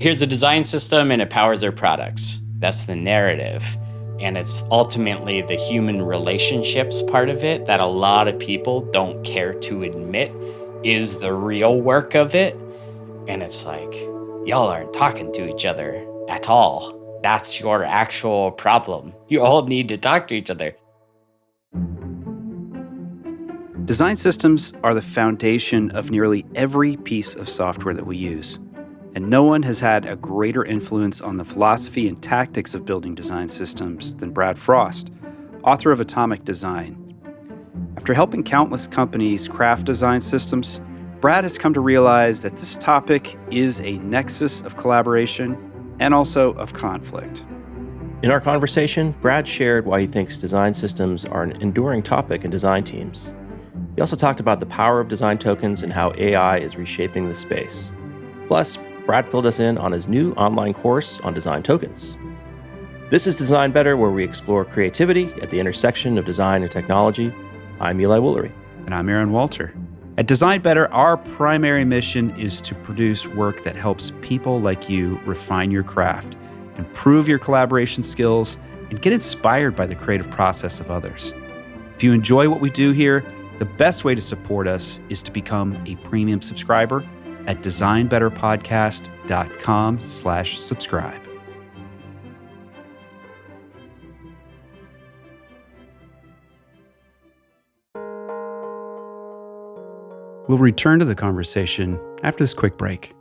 Here's a design system and it powers our products. That's the narrative. And it's ultimately the human relationships part of it that a lot of people don't care to admit is the real work of it. And it's like, y'all aren't talking to each other at all. That's your actual problem. You all need to talk to each other. Design systems are the foundation of nearly every piece of software that we use. And no one has had a greater influence on the philosophy and tactics of building design systems than Brad Frost, author of Atomic Design. After helping countless companies craft design systems, Brad has come to realize that this topic is a nexus of collaboration and also of conflict. In our conversation, Brad shared why he thinks design systems are an enduring topic in design teams. He also talked about the power of design tokens and how AI is reshaping the space. Plus, Brad filled us in on his new online course on design tokens. This is Design Better, where we explore creativity at the intersection of design and technology. I'm Eli Woolery. And I'm Aaron Walter. At Design Better, our primary mission is to produce work that helps people like you refine your craft, improve your collaboration skills, and get inspired by the creative process of others. If you enjoy what we do here, the best way to support us is to become a premium subscriber at designbetterpodcast.com/subscribe. We'll return to the conversation after this quick break.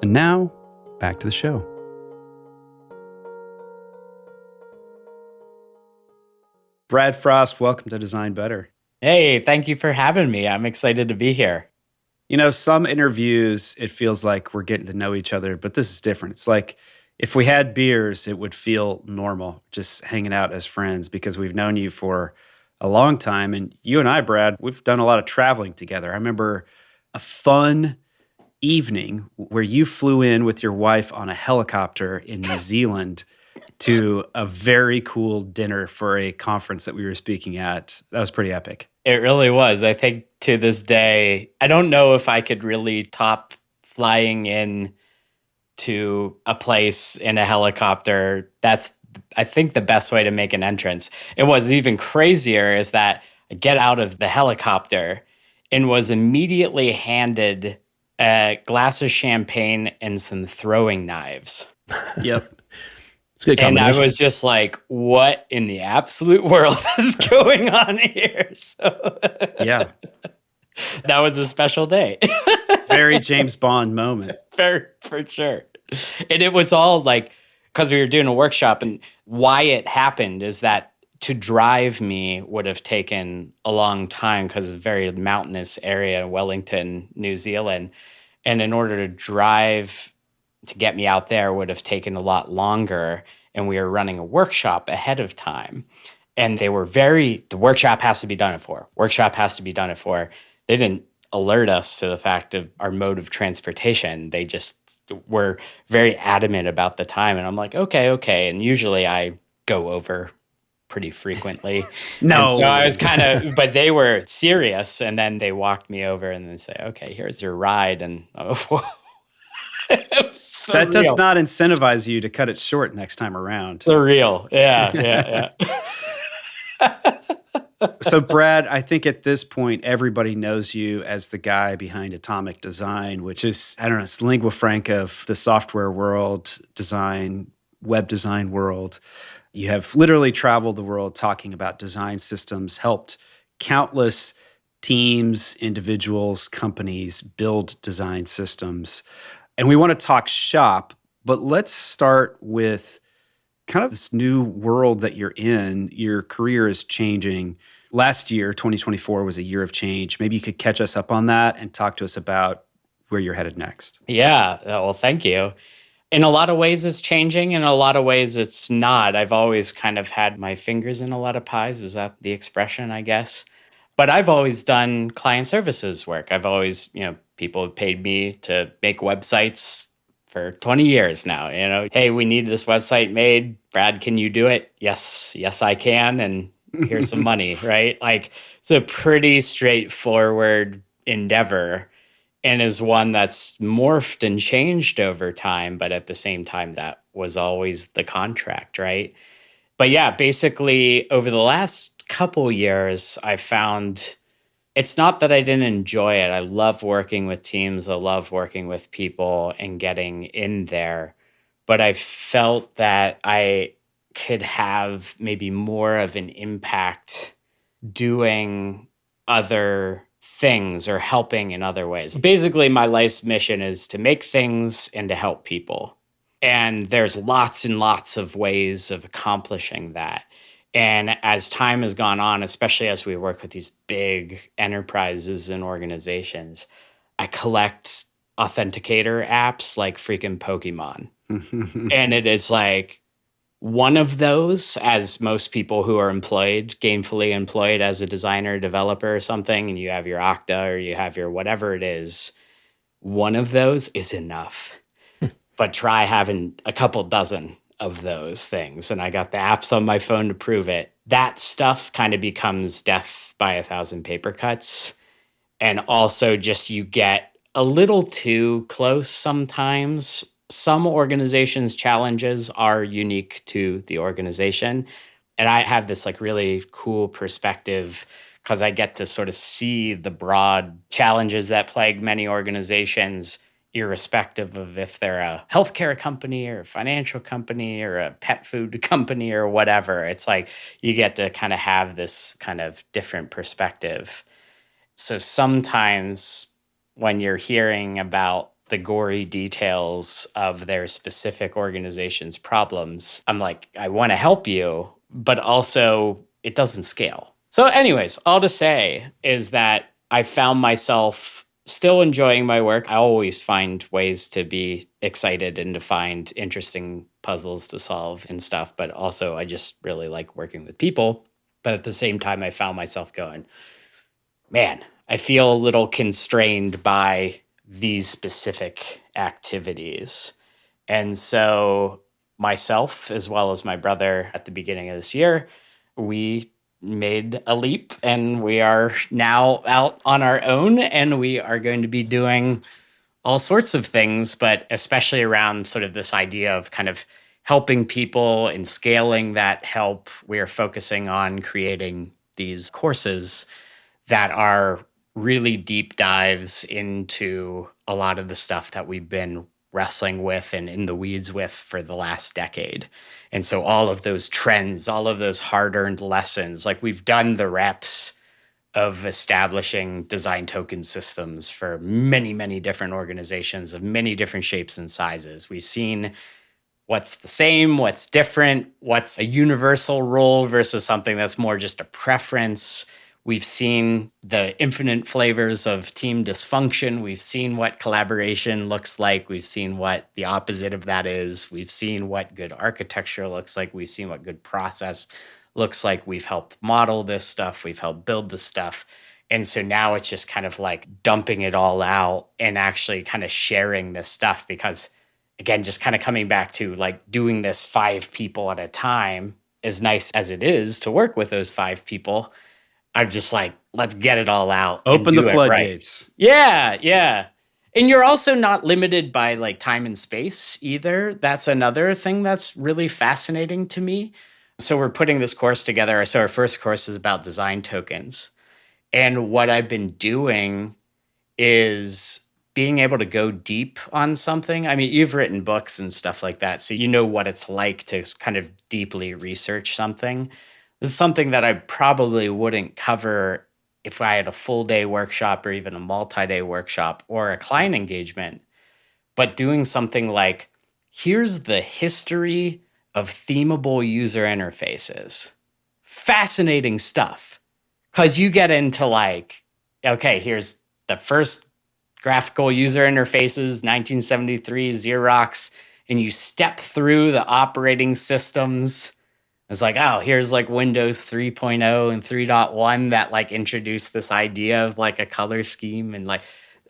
And now, back to the show. Brad Frost, welcome to Design Better. Hey, thank you for having me. I'm excited to be here. You know, some interviews, it feels like we're getting to know each other, but this is different. It's like if we had beers, it would feel normal, just hanging out as friends, because we've known you for a long time. And you and I, Brad, we've done a lot of traveling together. I remember a fun evening where you flew in with your wife on a helicopter in New Zealand to a very cool dinner for a conference that we were speaking at. That was pretty epic. It really was. I think to this day, I don't know if I could really top flying in to a place in a helicopter. That's, I think, the best way to make an entrance. And what's even crazier is that I get out of the helicopter and was immediately handed a glass of champagne and some throwing knives. Yep. It's a good And combination. I was just like, what in the absolute world is going on here? So Yeah. that was a special day. Very James Bond moment. For sure. And it was all like, because we were doing a workshop, and why it happened is that to drive me would have taken a long time because it's a very mountainous area in Wellington, New Zealand. And in order to drive to get me out there would have taken a lot longer. And we were running a workshop ahead of time. And they were the workshop has to be done at 4. Workshop has to be done at 4. They didn't alert us to the fact of our mode of transportation. They just were very adamant about the time. And I'm like, okay. And usually I go over pretty frequently. No. And so I was kind of, but they were serious. And then they walked me over and then say, okay, here's your ride. And that does not incentivize you to cut it short next time around. Surreal. Yeah. So, Brad, I think at this point, everybody knows you as the guy behind Atomic Design, which is, I don't know, it's lingua franca of the software world, design, web design world. You have literally traveled the world talking about design systems, helped countless teams, individuals, companies build design systems. And we want to talk shop, but let's start with kind of this new world that you're in. Your career is changing. Last year, 2024, was a year of change. Maybe you could catch us up on that and talk to us about where you're headed next. Yeah. Well, thank you. In a lot of ways, it's changing. In a lot of ways, it's not. I've always kind of had my fingers in a lot of pies. Is that the expression, I guess? But I've always done client services work. I've always, people have paid me to make websites for 20 years now. Hey, we need this website made. Brad, can you do it? Yes, I can. And here's some money, right? Like, it's a pretty straightforward endeavor and is one that's morphed and changed over time. But at the same time, that was always the contract, right? But yeah, basically, over the last couple years, I found it's not that I didn't enjoy it. I love working with teams, I love working with people and getting in there. But I felt that I could have maybe more of an impact doing other things or helping in other ways. Basically, my life's mission is to make things and to help people. And there's lots and lots of ways of accomplishing that. And as time has gone on, especially as we work with these big enterprises and organizations, I collect authenticator apps like freaking Pokemon. And it is like one of those, as most people who are employed, gainfully employed as a designer, developer, or something, and you have your Okta or you have your whatever it is, one of those is enough. But try having a couple dozen of those things. And I got the apps on my phone to prove it. That stuff kind of becomes death by a thousand paper cuts. And also, just you get a little too close sometimes. Some organizations' challenges are unique to the organization. And I have this like really cool perspective because I get to sort of see the broad challenges that plague many organizations, irrespective of if they're a healthcare company or a financial company or a pet food company or whatever. It's like you get to kind of have this kind of different perspective. So sometimes when you're hearing about the gory details of their specific organization's problems, I'm like, I want to help you, but also it doesn't scale. So anyways, all to say is that I found myself still enjoying my work. I always find ways to be excited and to find interesting puzzles to solve and stuff, but also I just really like working with people. But at the same time, I found myself going, man, I feel a little constrained by these specific activities. And so myself, as well as my brother at the beginning of this year, we made a leap and we are now out on our own and we are going to be doing all sorts of things, but especially around sort of this idea of kind of helping people and scaling that help. We are focusing on creating these courses that are really deep dives into a lot of the stuff that we've been wrestling with and in the weeds with for the last decade. And so all of those trends, all of those hard-earned lessons, like we've done the reps of establishing design token systems for many, many different organizations of many different shapes and sizes. We've seen what's the same, what's different, what's a universal role versus something that's more just a preference. We've seen the infinite flavors of team dysfunction. We've seen what collaboration looks like. We've seen what the opposite of that is. We've seen what good architecture looks like. We've seen what good process looks like. We've helped model this stuff. We've helped build this stuff. And so now it's just kind of like dumping it all out and actually kind of sharing this stuff because, again, just kind of coming back to like doing this 5 people at a time, as nice as it is to work with those 5 people, I'm just like, let's get it all out. Open the floodgates. Right. Yeah, yeah. And you're also not limited by like time and space either. That's another thing that's really fascinating to me. So we're putting this course together. So our first course is about design tokens. And what I've been doing is being able to go deep on something. I mean, you've written books and stuff like that, so you know what it's like to kind of deeply research something. This is something that I probably wouldn't cover if I had a full day workshop or even a multi-day workshop or a client engagement. But doing something like, here's the history of themable user interfaces. Fascinating stuff. Because you get into like, okay, here's the first graphical user interfaces, 1973, Xerox, and you step through the operating systems. It's like, oh, here's like Windows 3.0 and 3.1 that like introduced this idea of like a color scheme and like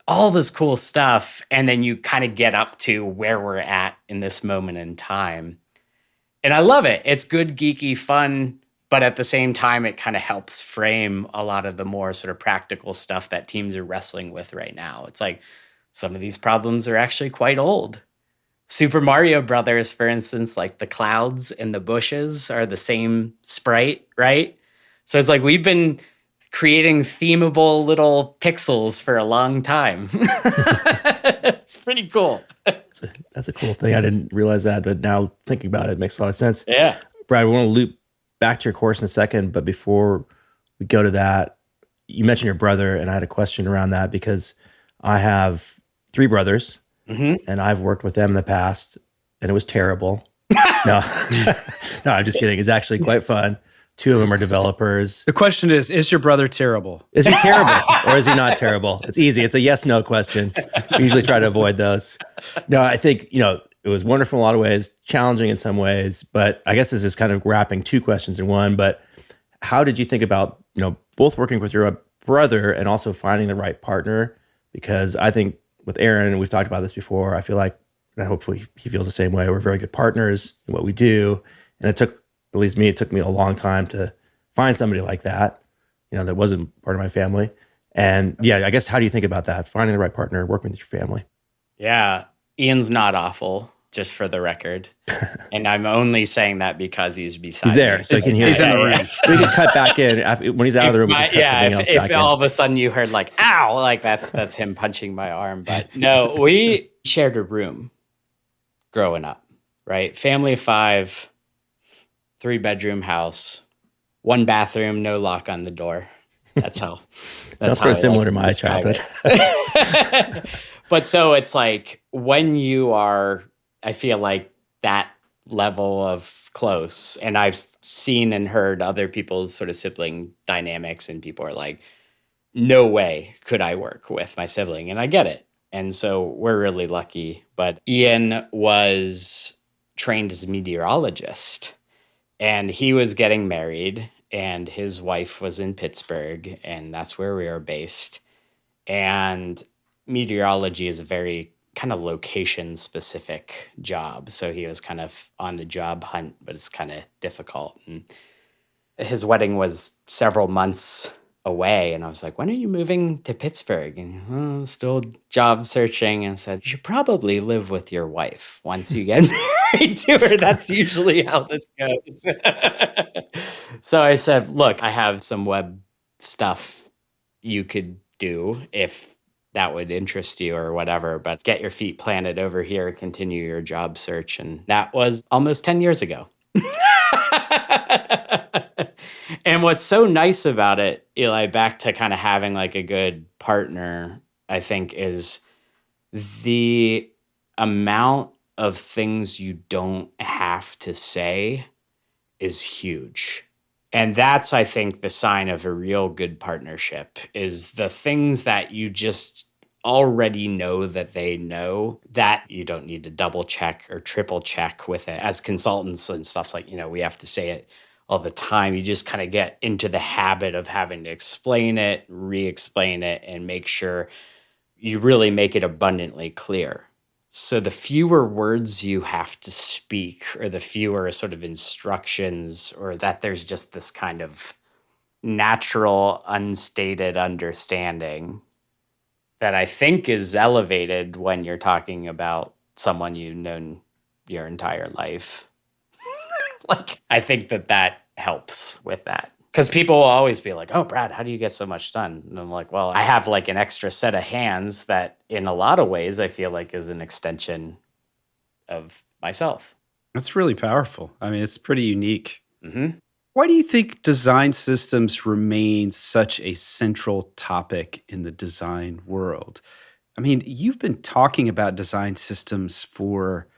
all this cool stuff. And then you kind of get up to where we're at in this moment in time. And I love it. It's good, geeky, fun But at the same time, it kind of helps frame a lot of the more sort of practical stuff that teams are wrestling with right now. It's like some of these problems are actually quite old. Super Mario Brothers, for instance, like the clouds and the bushes are the same sprite, right? So it's like we've been creating themable little pixels for a long time. It's pretty cool. That's a cool thing. I didn't realize that, but now thinking about it, it makes a lot of sense. Yeah. Brad, we want to loop back to your course in a second, but before we go to that, you mentioned your brother, and I had a question around that because I have 3 brothers, and I've worked with them in the past, and it was terrible. No, no, I'm just kidding. It's actually quite fun. 2 of them are developers. The question is your brother terrible? Is he terrible or is he not terrible? It's easy. It's a yes/no question. We usually try to avoid those. No, I think, it was wonderful in a lot of ways, challenging in some ways, but I guess this is kind of wrapping 2 questions in one. But how did you think about, both working with your brother and also finding the right partner? Because I think with Aaron, and we've talked about this before, I feel like, and hopefully he feels the same way, we're very good partners in what we do. And it took me a long time to find somebody like that, that wasn't part of my family. And yeah, I guess, how do you think about that? Finding the right partner, working with your family. Yeah. Ian's not awful, just for the record. And I'm only saying that because he's beside He's there, me. so he can hear. He's in the room. We can cut back in when he's out of the room. We can cut something else back if all of a sudden you heard like, ow, like that's him punching my arm. But no, we shared a room growing up, right? Family of 5, 3-bedroom house, 1 bathroom, no lock on the door. That's how. Sounds pretty similar to my childhood. But so it's like when you are, I feel like that level of close, and I've seen and heard other people's sort of sibling dynamics, and people are like, no way could I work with my sibling. And I get it. And so we're really lucky. But Ian was trained as a meteorologist, and he was getting married, and his wife was in Pittsburgh, and that's where we are based. And meteorology is a very kind of location specific job. So he was kind of on the job hunt, but it's kind of difficult. And his wedding was several months away. And I was like, when are you moving to Pittsburgh? And I'm still job searching. And said, you should probably live with your wife once you get married to her. That's usually how this goes. So I said, look, I have some web stuff you could do if that would interest you or whatever, but get your feet planted over here, continue your job search. And that was almost 10 years ago. And what's so nice about it, Eli, back to kind of having like a good partner, I think, is the amount of things you don't have to say is huge. And that's, I think, the sign of a real good partnership, is the things that you just already know that they know, that you don't need to double check or triple check with it. As consultants and stuff, like, we have to say it all the time. You just kind of get into the habit of having to explain it, re-explain it, and make sure you really make it abundantly clear. So the fewer words you have to speak, or the fewer sort of instructions, or that there's just this kind of natural, unstated understanding that I think is elevated when you're talking about someone you've known your entire life. Like, I think that helps with that. Because people will always be like, oh, Brad, how do you get so much done? And I'm like, well, I have like an extra set of hands that in a lot of ways I feel like is an extension of myself. That's really powerful. I mean, it's pretty unique. Mm-hmm. Why do you think design systems remain such a central topic in the design world? I mean, you've been talking about design systems for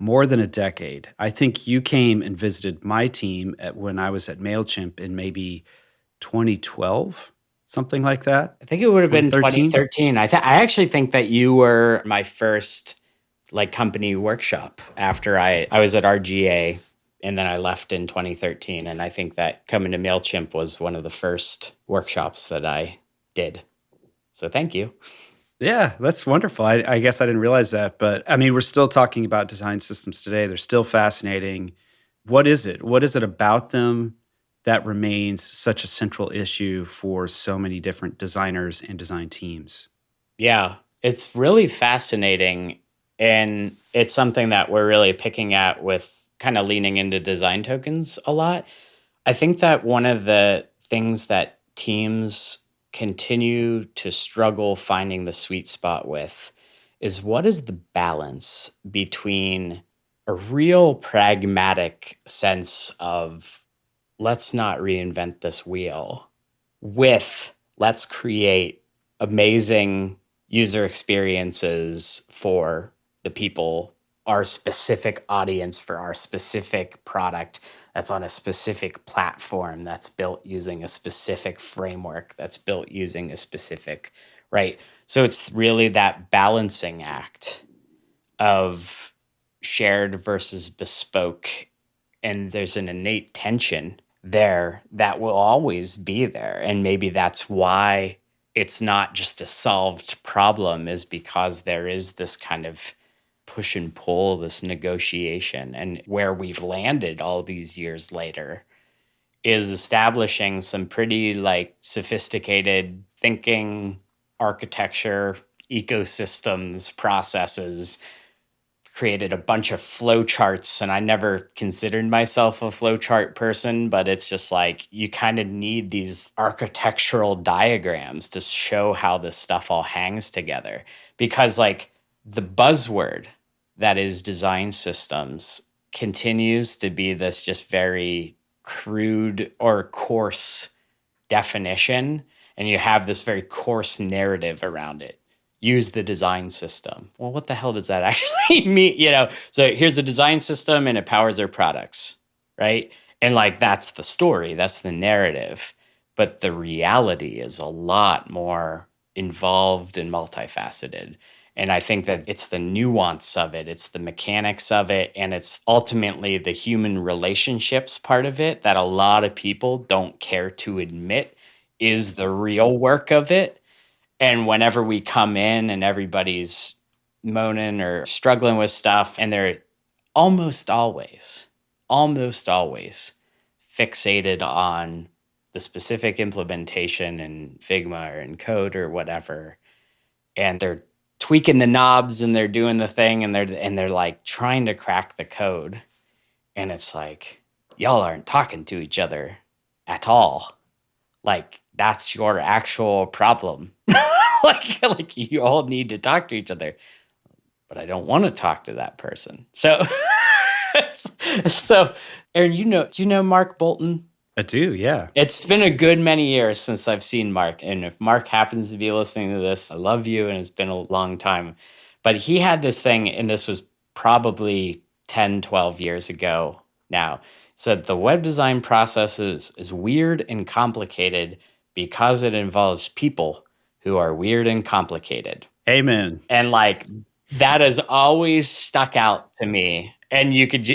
more than a decade. I think you came and visited my team when I was at MailChimp in maybe 2012, something like that. I think it would have been 2013. I actually think that you were my first like company workshop after I was at RGA, and then I left in 2013. And I think that coming to MailChimp was one of the first workshops that I did. So thank you. Yeah, that's wonderful. I guess I didn't realize that. But I mean, we're still talking about design systems today. They're still fascinating. What is it? What is it about them that remains such a central issue for so many different designers and design teams. Yeah, it's really fascinating. And it's something that we're really picking at with kind of leaning into design tokens a lot. I think that one of the things that teams continue to struggle finding the sweet spot with is what is the balance between a real pragmatic sense of let's not reinvent this wheel with let's create amazing user experiences for the people, our specific audience for our specific product that's on a specific platform that's built using a specific framework that's built using a specific, right? So it's really that balancing act of shared versus bespoke. And there's an innate tension there that will always be there. And maybe that's why it's not just a solved problem, is because there is this kind of push and pull, this negotiation. And where we've landed all these years later is establishing some pretty like sophisticated thinking, architecture, ecosystems, processes, created a bunch of flow charts, and I never considered myself a flow chart person, but it's just like you kind of need these architectural diagrams to show how this stuff all hangs together, because like the buzzword that is design systems continues to be this just very crude or coarse definition, and you have this very coarse narrative around it. Use the design system. Well, what the hell does that actually mean? So here's a design system and it powers their products, right? And like that's the story, that's the narrative. But the reality is a lot more involved and multifaceted. And I think that it's the nuance of it, it's the mechanics of it, and it's ultimately the human relationships part of it that a lot of people don't care to admit is the real work of it. And whenever we come in and everybody's moaning or struggling with stuff, and they're almost always fixated on the specific implementation in Figma or in code or whatever, and they're tweaking the knobs and they're doing the thing and they're like trying to crack the code, and it's like y'all aren't talking to each other at all. Like that's your actual problem. like you all need to talk to each other, but I don't want to talk to that person. So so Aaron, do you know Mark Bolton? I do, yeah. It's been a good many years since I've seen Mark. And if Mark happens to be listening to this, I love you. And it's been a long time. But he had this thing, and this was probably 10, 12 years ago now. Said the web design process is weird and complicated because it involves people who are weird and complicated. Amen. And like that has always stuck out to me. And you could,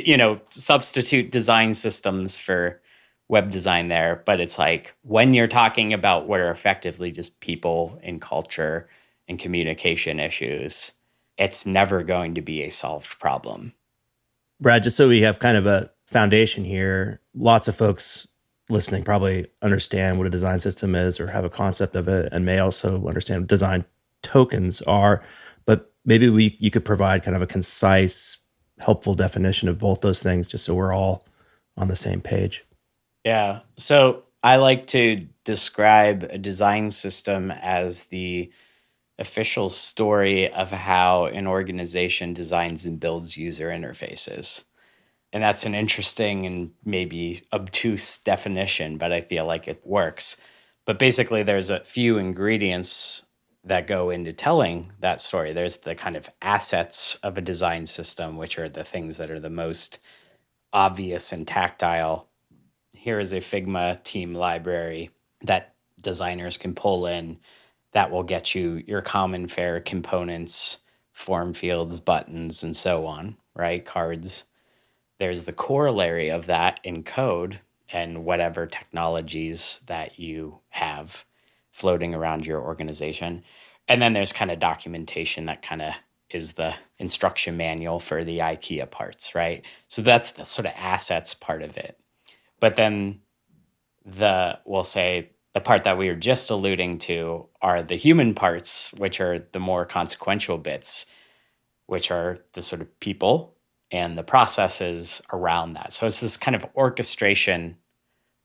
substitute design systems for web design there, but it's like when you're talking about what are effectively just people and culture and communication issues, it's never going to be a solved problem. Brad, just so we have kind of a foundation here, lots of folks listening probably understand what a design system is or have a concept of it, and may also understand what design tokens are, but maybe you could provide kind of a concise, helpful definition of both those things just so we're all on the same page. Yeah. So I like to describe a design system as the official story of how an organization designs and builds user interfaces. And that's an interesting and maybe obtuse definition, but I feel like it works. But basically, there's a few ingredients that go into telling that story. There's the kind of assets of a design system, which are the things that are the most obvious and tactile. Here is a Figma team library that designers can pull in that will get you your common fare components, form fields, buttons, and so on, right? Cards. There's the corollary of that in code and whatever technologies that you have floating around your organization. And then there's kind of documentation that kind of is the instruction manual for the IKEA parts, right? So that's the sort of assets part of it. But then we'll say, the part that we were just alluding to are the human parts, which are the more consequential bits, which are the sort of people and the processes around that. So it's this kind of orchestration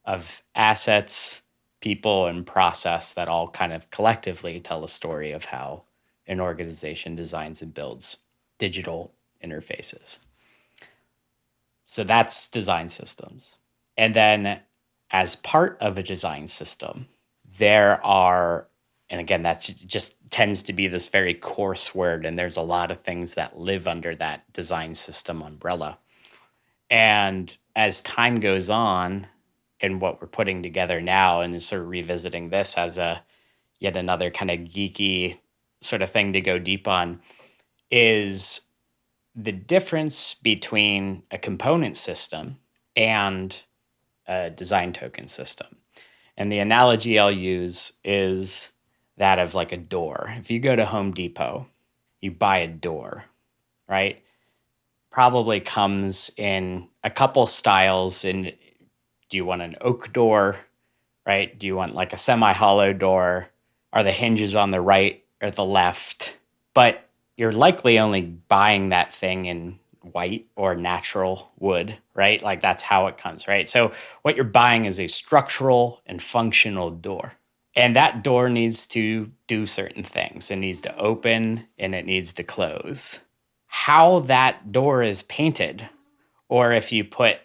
of assets, people, and process that all kind of collectively tell a story of how an organization designs and builds digital interfaces. So that's design systems. And then as part of a design system, there are, and again, that just tends to be this very coarse word, and there's a lot of things that live under that design system umbrella. And as time goes on, and what we're putting together now, and sort of revisiting this as a yet another kind of geeky sort of thing to go deep on, is the difference between a component system and a design token system. And the analogy I'll use is that of like a door. If you go to Home Depot, you buy a door, right? Probably comes in a couple styles. And do you want an oak door, right? Do you want like a semi-hollow door? Are the hinges on the right or the left? But you're likely only buying that thing in white or natural wood, right? Like that's how it comes, right? So what you're buying is a structural and functional door. And that door needs to do certain things. It needs to open and it needs to close. How that door is painted, or if you put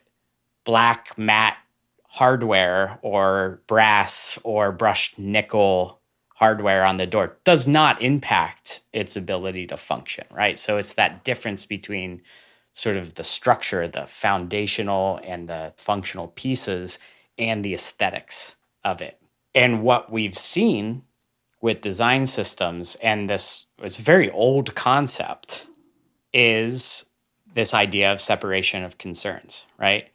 black matte hardware or brass or brushed nickel hardware on the door, does not impact its ability to function, right? So it's that difference between sort of the structure, the foundational and the functional pieces, and the aesthetics of it. And what we've seen with design systems, and this was a very old concept, is this idea of separation of concerns, right?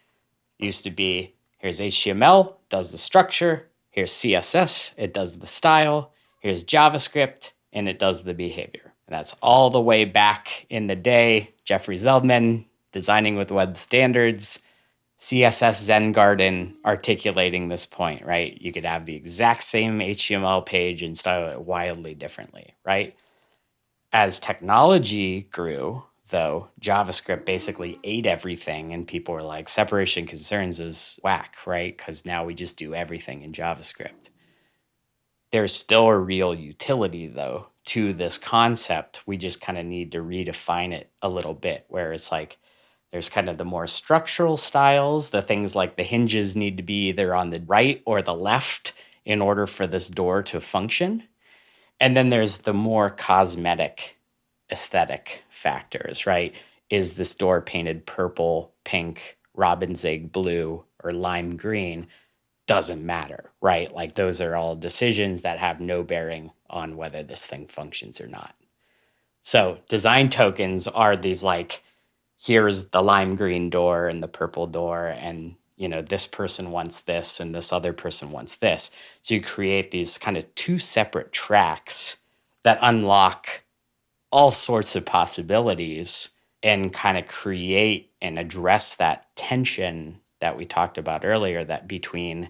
It used to be, here's HTML, does the structure. Here's CSS, it does the style. Here's JavaScript, and it does the behavior. And that's all the way back in the day. Jeffrey Zeldman, designing with web standards, CSS Zen Garden articulating this point, right? You could have the exact same HTML page and style it wildly differently, right? As technology grew, though, JavaScript basically ate everything, and people were like, separation concerns is whack, right? Because now we just do everything in JavaScript. There's still a real utility, though, to this concept. We just kind of need to redefine it a little bit, where it's like there's kind of the more structural styles, the things like the hinges need to be either on the right or the left in order for this door to function. And then there's the more cosmetic aesthetic factors, right? Is this door painted purple, pink, robin's egg blue, or lime green? Doesn't matter, right? Like those are all decisions that have no bearing on whether this thing functions or not. So design tokens are these like, here's the lime green door and the purple door, and this person wants this and this other person wants this. So you create these kind of two separate tracks that unlock all sorts of possibilities and kind of create and address that tension that we talked about earlier, that between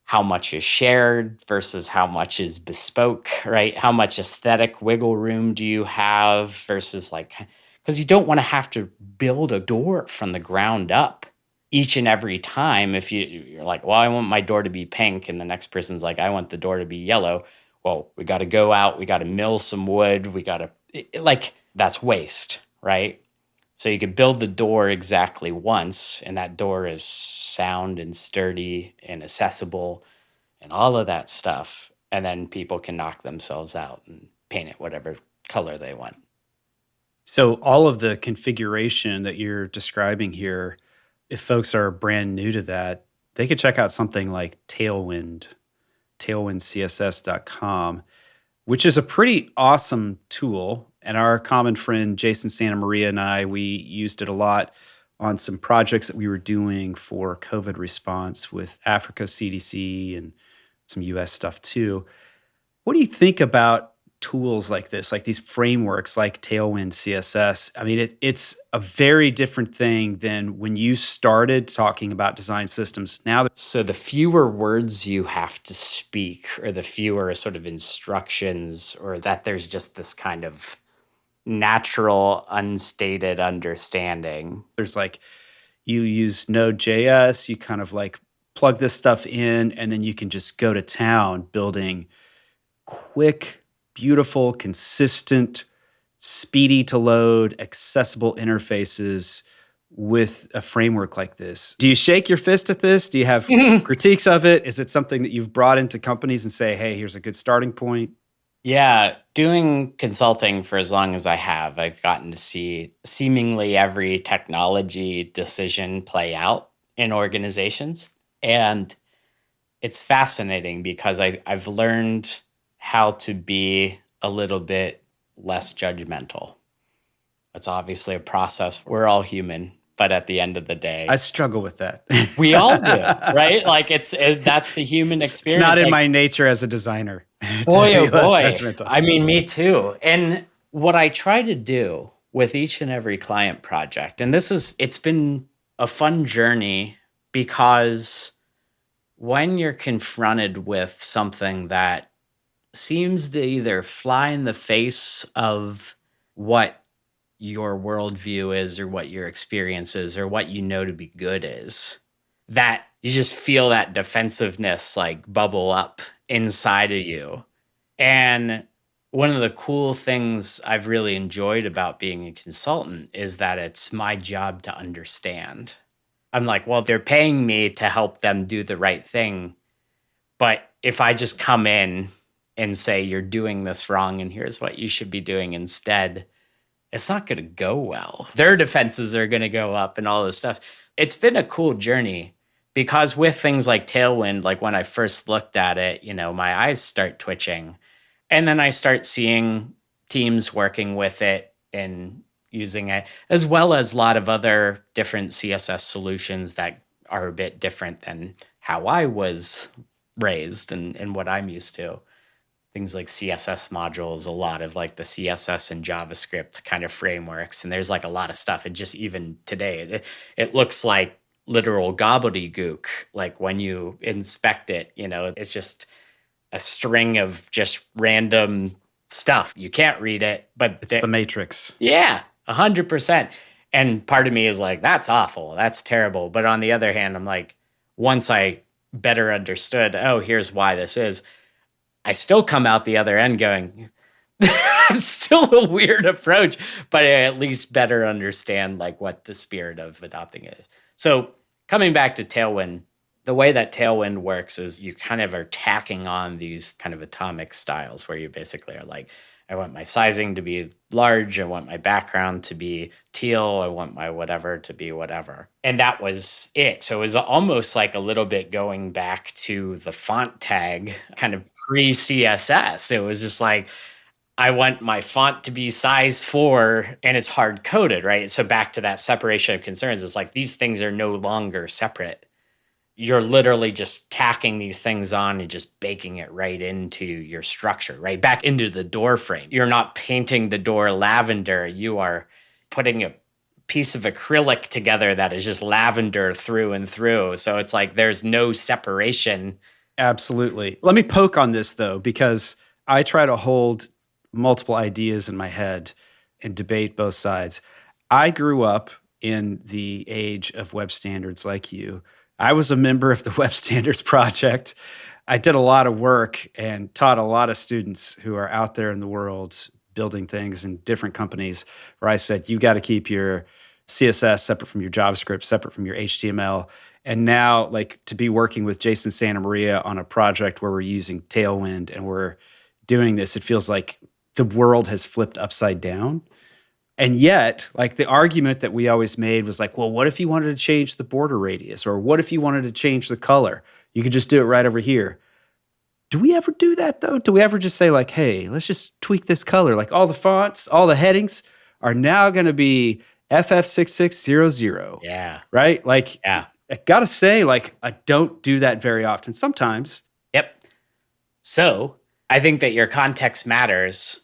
how much is shared versus how much is bespoke, right? How much aesthetic wiggle room do you have versus like, because you don't want to have to build a door from the ground up each and every time. If you're like, well, I want my door to be pink, and the next person's like, I want the door to be yellow. Well, we got to go out, we got to mill some wood, we got to, like, that's waste, right? So you could build the door exactly once, and that door is sound and sturdy and accessible and all of that stuff. And then people can knock themselves out and paint it whatever color they want. So all of the configuration that you're describing here, if folks are brand new to that, they could check out something like tailwindcss.com, which is a pretty awesome tool. And our common friend, Jason Santa Maria, and I, we used it a lot on some projects that we were doing for COVID response with Africa CDC and some US stuff too. What do you think about tools like this, like these frameworks like Tailwind CSS. I mean, it's a very different thing than when you started talking about design systems. Now, So the fewer words you have to speak, or the fewer sort of instructions, or that there's just this kind of natural, unstated understanding. there's like, you use Node.js, you kind of like plug this stuff in, and then you can just go to town building quick, beautiful, consistent, speedy to load, accessible interfaces with a framework like this. Do you shake your fist at this? Do you have critiques of it? Is it something that you've brought into companies and say, hey, here's a good starting point? Yeah, doing consulting for as long as I have, I've gotten to see seemingly every technology decision play out in organizations. And it's fascinating because I've learned how to be a little bit less judgmental. It's obviously a process. We're all human, but at the end of the day, I struggle with that. we all do, right? Like that's the human It's experience. not in Like, my nature as a designer. to boy, oh be less boy. judgmental. I mean, me too. And what I try to do with each and every client project, and it's been a fun journey because when you're confronted with something that seems to either fly in the face of what your worldview is or what your experience is or what you know to be good is, that you just feel that defensiveness like bubble up inside of you. And one of the cool things I've really enjoyed about being a consultant is that it's my job to understand. I'm like, well, they're paying me to help them do the right thing. But if I just come in and say, you're doing this wrong and here's what you should be doing instead, it's not going to go well. Their defenses are going to go up and all this stuff. It's been a cool journey because with things like Tailwind, like when I first looked at it, my eyes start twitching. And then I start seeing teams working with it and using it, as well as a lot of other different CSS solutions that are a bit different than how I was raised and what I'm used to. Things like CSS modules, a lot of like the CSS and JavaScript kind of frameworks. And there's like a lot of stuff. And just even today, it looks like literal gobbledygook. Like when you inspect it, it's just a string of just random stuff. You can't read it, but It's the Matrix. yeah, 100%. And part of me is like, that's awful. That's terrible. But on the other hand, I'm like, once I better understood, oh, here's why this is, I still come out the other end going, it's still a weird approach, but I at least better understand like what the spirit of adopting is. So coming back to Tailwind, the way that Tailwind works is you kind of are tacking on these kind of atomic styles where you basically are like, I want my sizing to be large. I want my background to be teal. I want my whatever to be whatever. And that was it. So it was almost like a little bit going back to the font tag kind of pre-CSS. It was just like, I want my font to be size 4 and it's hard coded, right? So back to that separation of concerns, it's like these things are no longer separate. You're literally just tacking these things on and just baking it right into your structure, right? Back into the door frame. You're not painting the door lavender. You are putting a piece of acrylic together that is just lavender through and through. So it's like there's no separation. Absolutely. Let me poke on this though, because I try to hold multiple ideas in my head and debate both sides. I grew up in the age of web standards like you. I was a member of the Web Standards Project. I did a lot of work and taught a lot of students who are out there in the world building things in different companies where I said, you got to keep your CSS separate from your JavaScript, separate from your HTML. And now, like, to be working with Jason Santa Maria on a project where we're using Tailwind and we're doing this, it feels like the world has flipped upside down. And yet, like the argument that we always made was like, well, what if you wanted to change the border radius? Or what if you wanted to change the color? You could just do it right over here. Do we ever do that though? Do we ever just say like, hey, let's just tweak this color? Like all the fonts, all the headings are now going to be FF6600. Yeah. Right? Like, Yeah. I got to say, like, I don't do that very often. Sometimes. Yep. So I think that your context matters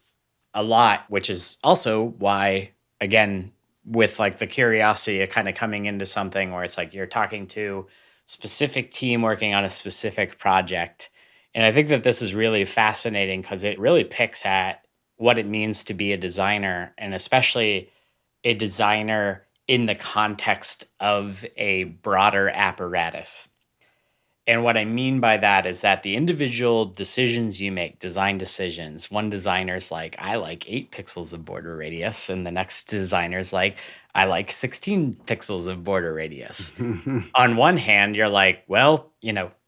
a lot, which is also why, again, with like the curiosity of kind of coming into something where it's like you're talking to specific team working on a specific project. And I think that this is really fascinating because it really picks at what it means to be a designer, and especially a designer in the context of a broader apparatus. And what I mean by that is that the individual decisions you make, design decisions, one designer's like, I like 8 pixels of border radius. And the next designer's like, I like 16 pixels of border radius. On one hand, you're like, well,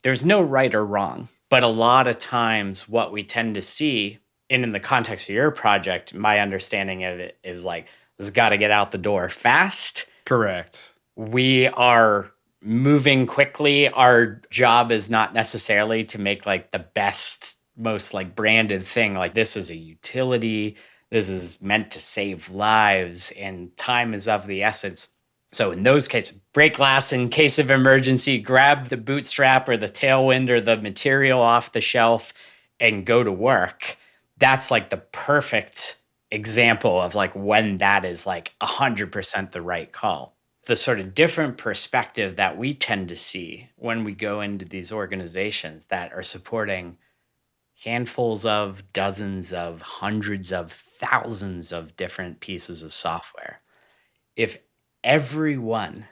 there's no right or wrong. But a lot of times what we tend to see, and in the context of your project, my understanding of it is like, this got to get out the door fast. Correct. We are moving quickly. Our job is not necessarily to make like the best, most like branded thing. Like, this is a utility. This is meant to save lives, and time is of the essence. So in those cases, break glass in case of emergency, grab the bootstrap or the tailwind or the material off the shelf and go to work. That's like the perfect example of like when that is like 100% the right call. The sort of different perspective that we tend to see when we go into these organizations that are supporting handfuls of, dozens of, hundreds of, thousands of different pieces of software. If every one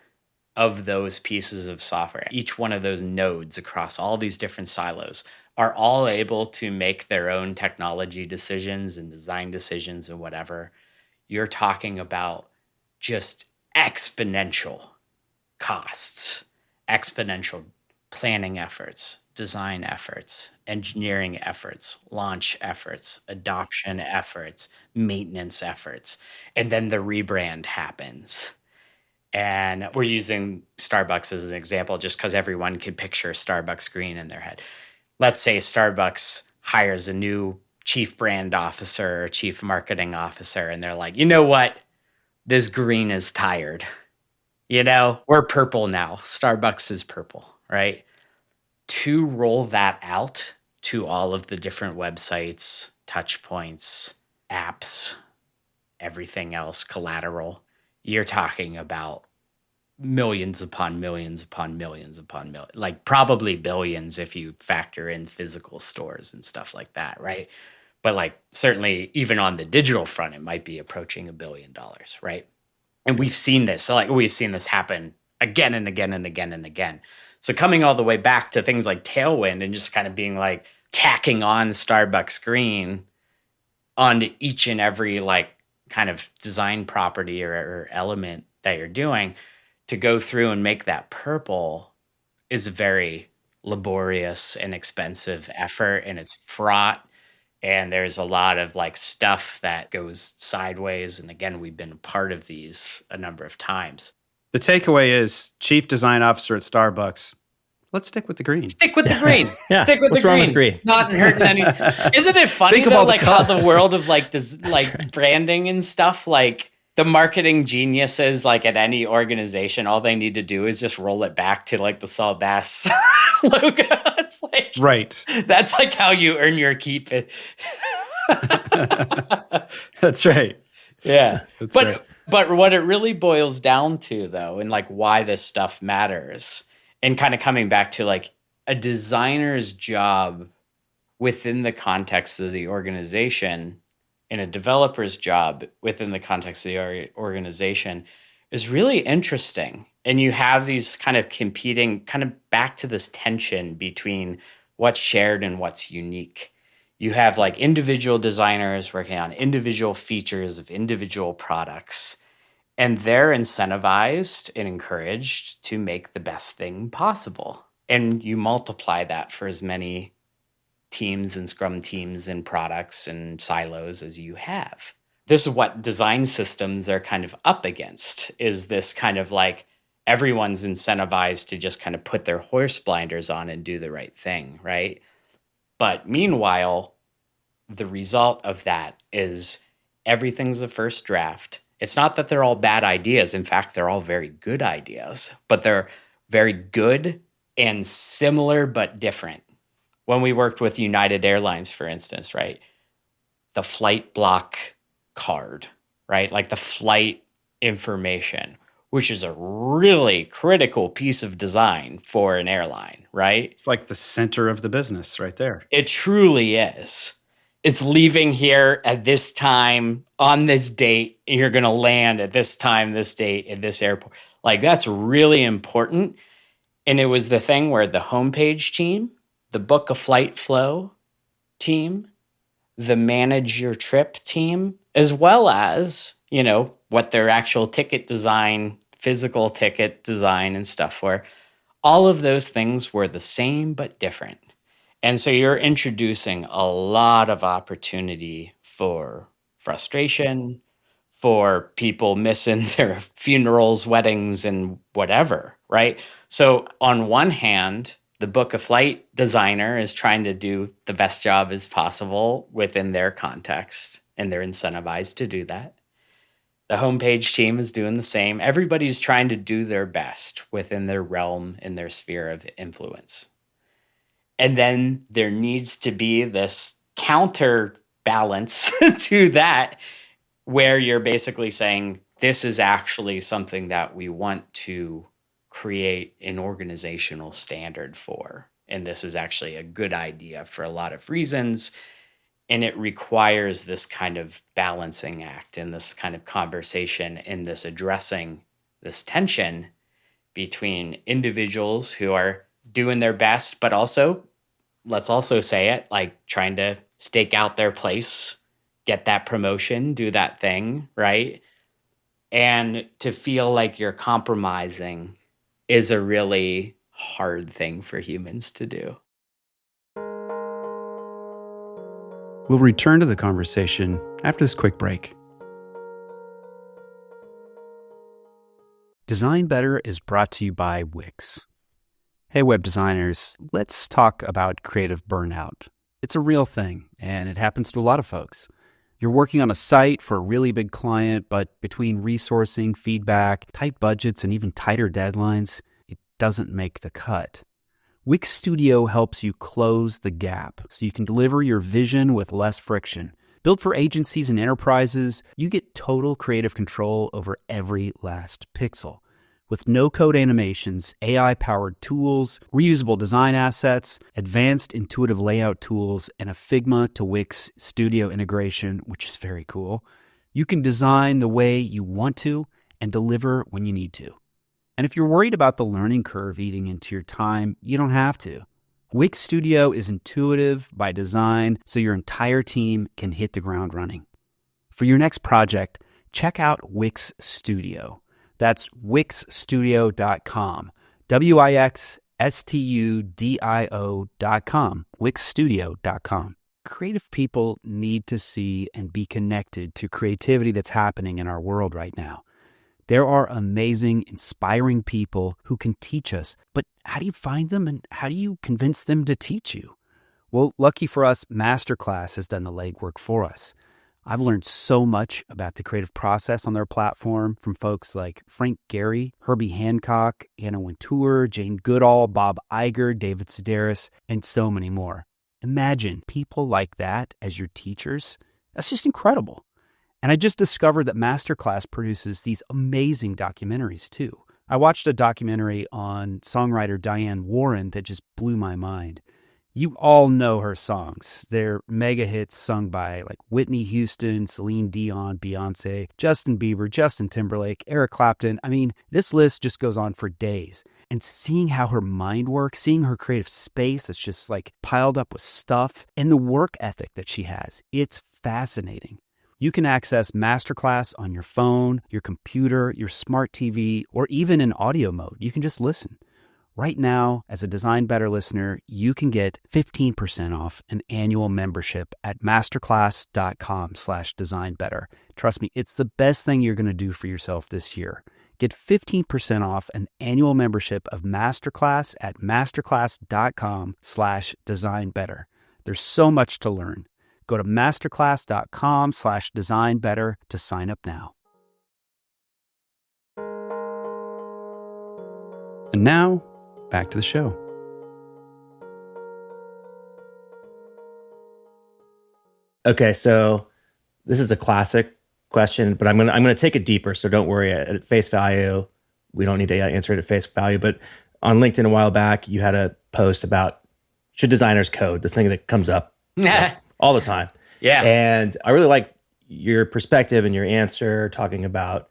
of those pieces of software, each one of those nodes across all these different silos, are all able to make their own technology decisions and design decisions and whatever, you're talking about just exponential costs, exponential planning efforts, design efforts, engineering efforts, launch efforts, adoption efforts, maintenance efforts, and then the rebrand happens. And we're using Starbucks as an example just because everyone can picture a Starbucks green in their head. Let's say Starbucks hires a new chief brand officer or chief marketing officer, and they're like, you know what? This green is tired. We're purple now. Starbucks is purple, right? To roll that out to all of the different websites, touch points, apps, everything else, collateral, you're talking about millions upon millions upon millions upon millions, like probably billions if you factor in physical stores and stuff like that, right? But like certainly even on the digital front, it might be approaching $1 billion, right? And we've seen this. So like we've seen this happen again and again and again and again. So coming all the way back to things like Tailwind and just kind of being like tacking on Starbucks green onto each and every like kind of design property or element that you're doing, to go through and make that purple is a very laborious and expensive effort, and it's fraught. And there's a lot of like stuff that goes sideways. And again, we've been a part of these a number of times. The takeaway is chief design officer at Starbucks. Let's stick with the green. Stick with the green. Yeah. Stick with What's the wrong green. with green? Not hurting any. Isn't it funny Think of though, all the like how the colors. world of like like branding and stuff, like the marketing geniuses, like at any organization, all they need to do is just roll it back to like the Saul Bass logo. It's like, Right. that's like how you earn your keep. That's right. Yeah. That's but right. but what it really boils down to though, and like why this stuff matters, and kind of coming back to like a designer's job within the context of the organization and a developer's job within the context of the organization is really interesting. And you have these kind of competing, kind of back to this tension between what's shared and what's unique. You have like individual designers working on individual features of individual products, and they're incentivized and encouraged to make the best thing possible. And you multiply that for as many teams and scrum teams and products and silos as you have. This is what design systems are kind of up against, is this kind of like everyone's incentivized to just kind of put their horse blinders on and do the right thing, right? But meanwhile, the result of that is everything's a first draft. It's not that they're all bad ideas. In fact, they're all very good ideas, but they're very good and similar but different. when we worked with United Airlines, for instance, right? The flight block card, right? Like the flight information, which is a really critical piece of design for an airline, right? It's like the center of the business right there. It truly is. It's leaving here at this time on this date, and you're going to land at this time, this date, at this airport. Like, that's really important. And it was the thing where the homepage team, the book a flight flow team, the manage your trip team, as well as, what their actual ticket design, physical ticket design and stuff were. All of those things were the same but different. And so you're introducing a lot of opportunity for frustration, for people missing their funerals, weddings, and whatever, right? So on one hand, the book a flight designer is trying to do the best job as possible within their context, and they're incentivized to do that. The homepage team is doing the same. Everybody's trying to do their best within their realm and their sphere of influence. And then there needs to be this counterbalance to that, where you're basically saying, this is actually something that we want to create an organizational standard for. And this is actually a good idea for a lot of reasons. And it requires this kind of balancing act and this kind of conversation and this addressing this tension between individuals who are doing their best, but also, let's also say it, like trying to stake out their place, get that promotion, do that thing, right? And to feel like you're compromising is a really hard thing for humans to do. We'll return to the conversation after this quick break. Design Better is brought to you by Wix. Hey, web designers, let's talk about creative burnout. It's a real thing, and it happens to a lot of folks. You're working on a site for a really big client, but between resourcing, feedback, tight budgets, and even tighter deadlines, it doesn't make the cut. Wix Studio helps you close the gap so you can deliver your vision with less friction. Built for agencies and enterprises, you get total creative control over every last pixel. With no-code animations, AI-powered tools, reusable design assets, advanced intuitive layout tools, and a Figma to Wix Studio integration, which is very cool, you can design the way you want to and deliver when you need to. And if you're worried about the learning curve eating into your time, you don't have to. Wix Studio is intuitive by design, so your entire team can hit the ground running. For your next project, check out Wix Studio. That's wixstudio.com. WIXSTUDIO.com. wixstudio.com. Creative people need to see and be connected to creativity that's happening in our world right now. There are amazing, inspiring people who can teach us, but how do you find them and how do you convince them to teach you? Well, lucky for us, Masterclass has done the legwork for us. I've learned so much about the creative process on their platform from folks like Frank Gehry, Herbie Hancock, Anna Wintour, Jane Goodall, Bob Iger, David Sedaris, and so many more. Imagine people like that as your teachers. That's just incredible. And I just discovered that Masterclass produces these amazing documentaries too. I watched a documentary on songwriter Diane Warren that just blew my mind. You all know her songs. They're mega hits sung by like Whitney Houston, Celine Dion, Beyonce, Justin Bieber, Justin Timberlake, Eric Clapton. I mean, this list just goes on for days. And seeing how her mind works, seeing her creative space that's just like piled up with stuff, and the work ethic that she has, it's fascinating. You can access Masterclass on your phone, your computer, your smart TV, or even in audio mode. You can just listen. Right now, as a Design Better listener, you can get 15% off an annual membership at masterclass.com/designbetter. Trust me, it's the best thing you're going to do for yourself this year. Get 15% off an annual membership of Masterclass at masterclass.com/designbetter. There's so much to learn. Go to masterclass.com/designbetter to sign up now. And now, back to the show. Okay, so this is a classic question, but I'm gonna take it deeper. So don't worry. At face value, we don't need to answer it at face value. But on LinkedIn a while back, you had a post about should designers code? This thing that comes up all the time. Yeah. And I really like your perspective and your answer, talking about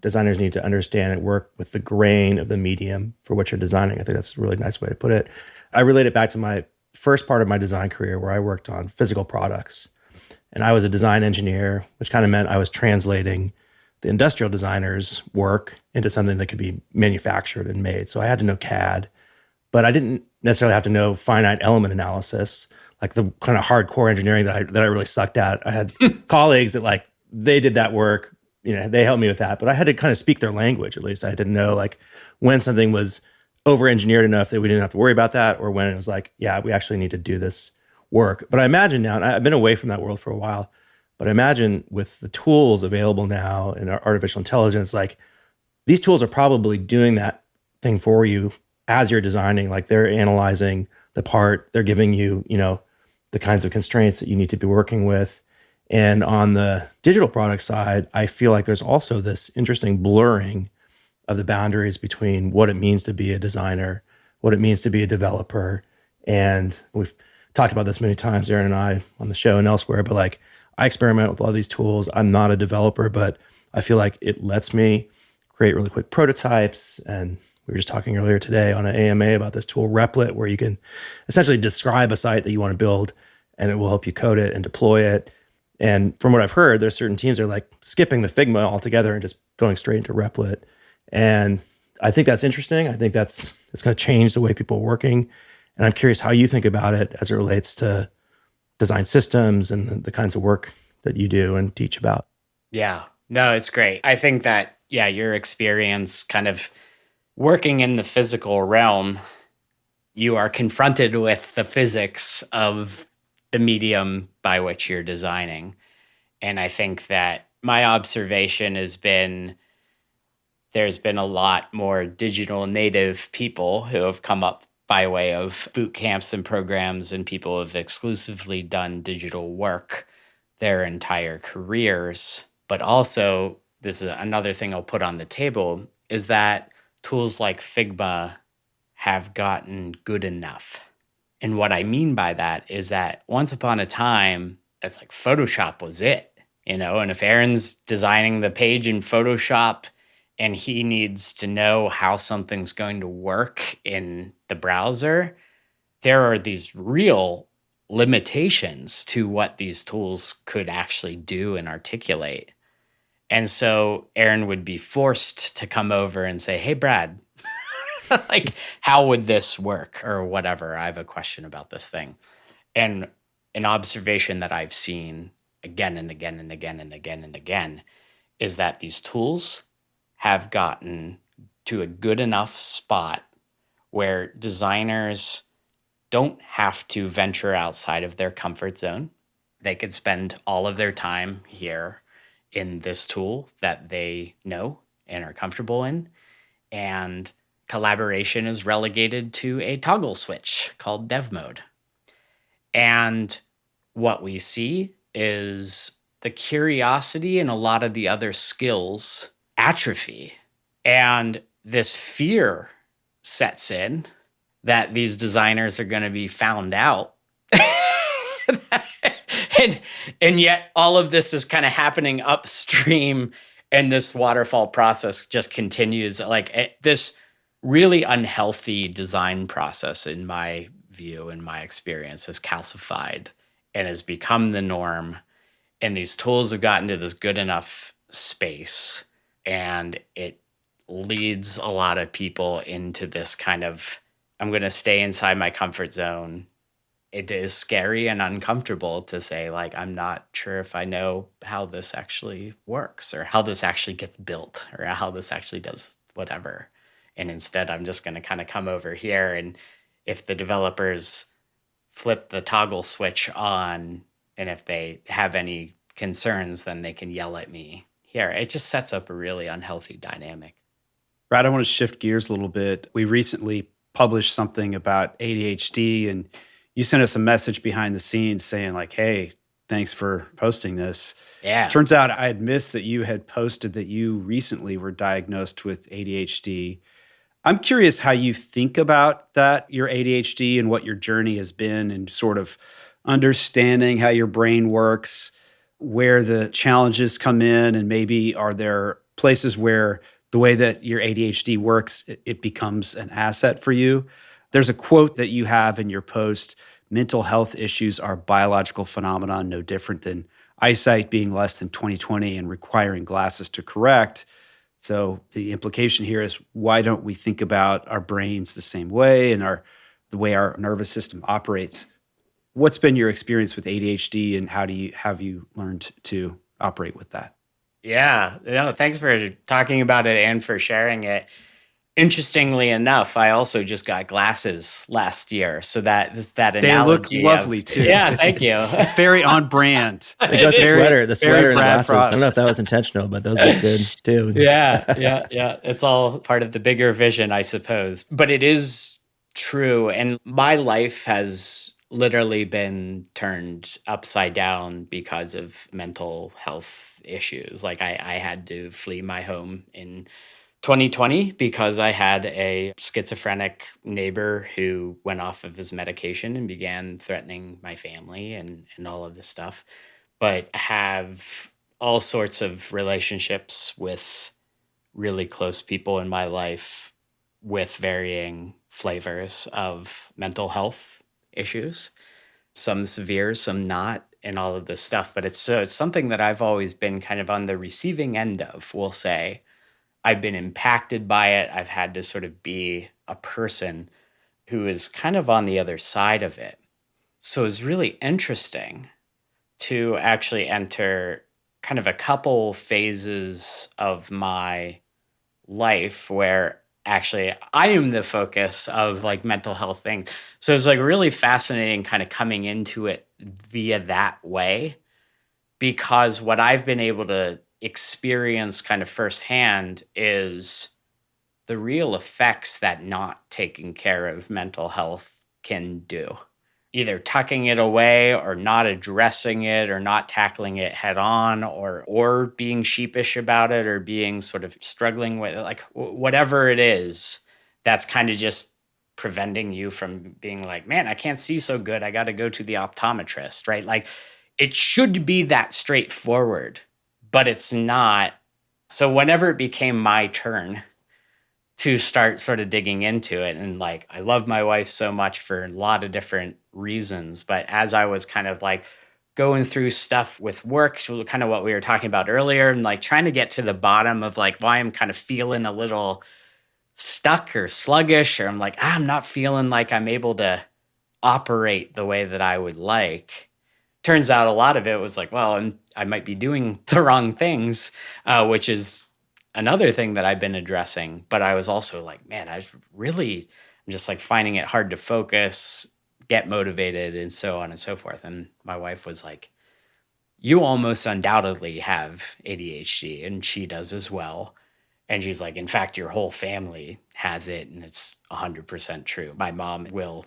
designers need to understand and work with the grain of the medium for what you're designing. I think that's a really nice way to put it. I relate it back to my first part of my design career where I worked on physical products. And I was a design engineer, which kind of meant I was translating the industrial designer's work into something that could be manufactured and made. So I had to know CAD, but I didn't necessarily have to know finite element analysis, like the kind of hardcore engineering that I really sucked at. I had colleagues that like they did that work, they helped me with that, but I had to kind of speak their language. At least I had to know like when something was over engineered enough that we didn't have to worry about that, or when it was like, yeah, we actually need to do this work. But I imagine now, and I've been away from that world for a while, but I imagine with the tools available now in artificial intelligence, like these tools are probably doing that thing for you as you're designing. Like they're analyzing the part, they're giving you, the kinds of constraints that you need to be working with. And on the digital product side, I feel like there's also this interesting blurring of the boundaries between what it means to be a designer, what it means to be a developer. And we've talked about this many times, Aaron and I, on the show and elsewhere, but like I experiment with a lot of these tools. I'm not a developer, but I feel like it lets me create really quick prototypes. And we were just talking earlier today on an AMA about this tool, Replit, where you can essentially describe a site that you want to build and it will help you code it and deploy it. And from what I've heard, there's certain teams that are like skipping the Figma altogether and just going straight into Replit. And I think that's interesting. I think it's going to change the way people are working. And I'm curious how you think about it as it relates to design systems and the kinds of work that you do and teach about. Yeah, no, it's great. I think that, your experience kind of working in the physical realm, you are confronted with the physics of the medium by which you're designing. And I think that my observation has been there's been a lot more digital native people who have come up by way of boot camps and programs, and people have exclusively done digital work their entire careers. But also, this is another thing I'll put on the table, is that tools like Figma have gotten good enough. And what I mean by that is that once upon a time, it's like Photoshop was it, and if Aaron's designing the page in Photoshop and he needs to know how something's going to work in the browser, there are these real limitations to what these tools could actually do and articulate. And so Aaron would be forced to come over and say, hey, Brad, like, how would this work or whatever? I have a question about this thing. And an observation that I've seen again and again and again and again and again is that these tools have gotten to a good enough spot where designers don't have to venture outside of their comfort zone. They could spend all of their time here in this tool that they know and are comfortable in. And collaboration is relegated to a toggle switch called dev mode. And what we see is the curiosity and a lot of the other skills atrophy. And this fear sets in that these designers are going to be found out. and yet all of this is kind of happening upstream, and this waterfall process just continues. Like this really unhealthy design process, in my view, in my experience, has calcified and has become the norm. And these tools have gotten to this good enough space, and it leads a lot of people into this kind of, I'm going to stay inside my comfort zone. It is scary and uncomfortable to say, like, I'm not sure if I know how this actually works or how this actually gets built or how this actually does whatever. And instead, I'm just going to kind of come over here. And if the developers flip the toggle switch on, and if they have any concerns, then they can yell at me here. It just sets up a really unhealthy dynamic. Brad, I want to shift gears a little bit. We recently published something about ADHD, and you sent us a message behind the scenes saying like, hey, Thanks for posting this. Yeah. Turns out I had missed that you had posted that you recently were diagnosed with ADHD. I'm curious how you think about that, your ADHD, and what your journey has been, and sort of understanding how your brain works, where the challenges come in, and maybe are there places where the way that your ADHD works, it becomes an asset for you. There's a quote that you have in your post: mental health issues are biological phenomenon, no different than eyesight being less than 20/20 and requiring glasses to correct. So the implication here is, why don't we think about our brains the same way and the way our nervous system operates? What's been your experience with ADHD, and how have you learned to operate with that? Yeah. No, thanks for talking about it and for sharing it. Interestingly enough, I also just got glasses last year. So that They look analogy lovely of, too. yeah, thank you. It's very on brand. I got the sweater, the very sweater and Brad glasses. I don't know if Frost. that was intentional, but those look good too. Yeah. It's all part of the bigger vision, I suppose. But it is true. And my life has literally been turned upside down because of mental health issues. Like I had to flee my home in 2020 because I had a schizophrenic neighbor who went off of his medication and began threatening my family and all of this stuff. But have all sorts of relationships with really close people in my life with varying flavors of mental health issues, some severe, some not, and all of this stuff. But it's something that I've always been kind of on the receiving end of, we'll say. I've been impacted by it. I've had to sort of be a person who is kind of on the other side of it. So it's really interesting to actually enter kind of a couple phases of my life where actually I am the focus of like mental health things. So it's like really fascinating kind of coming into it via that way, because what I've been able to experience kind of firsthand is the real effects that not taking care of mental health can do. Either tucking it away or not addressing it or not tackling it head on, or being sheepish about it, or being sort of struggling with it, like whatever it is that's kind of just preventing you from being like, man, I can't see so good, I got to go to the optometrist, right? Like it should be that straightforward, but it's not. So whenever it became my turn to start sort of digging into it, and like I love my wife so much for a lot of different reasons, but as I was kind of like going through stuff with work, so kind of what we were talking about earlier, and like trying to get to the bottom of like why I'm kind of feeling a little stuck or sluggish, or I'm like, I'm not feeling like I'm able to operate the way that I would like. Turns out a lot of it was like, well, I might be doing the wrong things, which is another thing that I've been addressing. But I was also like, man, I'm just like finding it hard to focus, get motivated, and so on and so forth. And my wife was like, you almost undoubtedly have ADHD, and she does as well. And she's like, in fact, your whole family has it, and it's 100% true. My mom will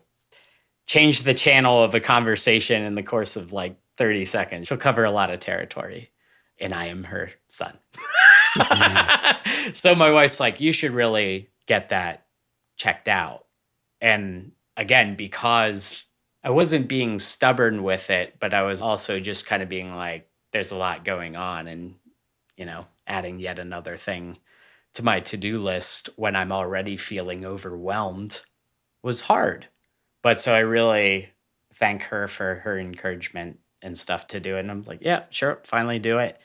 change the channel of a conversation in the course of like 30 seconds. She'll cover a lot of territory, and I am her son. So my wife's like, you should really get that checked out. And again, because I wasn't being stubborn with it, but I was also just kind of being like, there's a lot going on, and, adding yet another thing to my to-do list when I'm already feeling overwhelmed was hard. But so I really thank her for her encouragement and stuff to do it. And I'm like, yeah, sure, finally do it.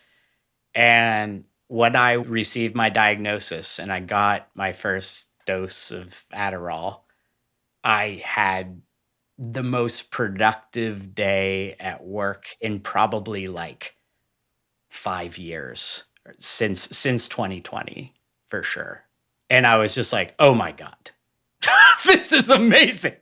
And when I received my diagnosis and I got my first dose of Adderall, I had the most productive day at work in probably like 5 years since 2020, for sure. And I was just like, oh my God, this is amazing.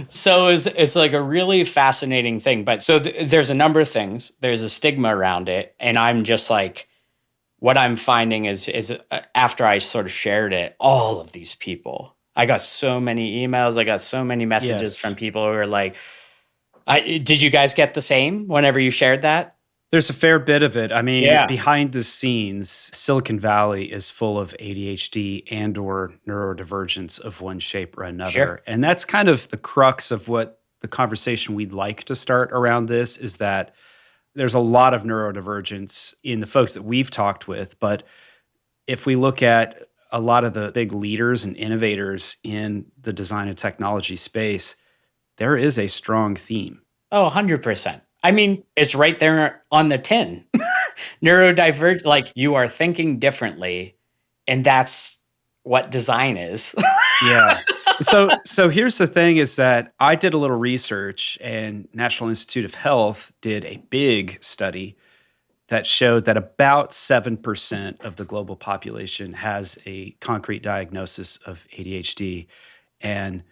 So it's like a really fascinating thing. But so there's a number of things. There's a stigma around it. And I'm just like, what I'm finding is after I sort of shared it, all of these people, I got so many emails. I got so many messages from people who are like, Did you guys get the same whenever you shared that? There's a fair bit of it. I mean, Yeah. behind the scenes, Silicon Valley is full of ADHD and or neurodivergence of one shape or another. Sure. And that's kind of the crux of what the conversation we'd like to start around this is that there's a lot of neurodivergence in the folks that we've talked with. But if we look at a lot of the big leaders and innovators in the design and technology space, there is a strong theme. Oh, 100%. I mean, it's right there on the tin. Neurodivergent, like you are thinking differently, and that's what design is. Yeah. So here's the thing is that I did a little research and National Institute of Health did a big study that showed that about 7% of the global population has a concrete diagnosis of ADHD. And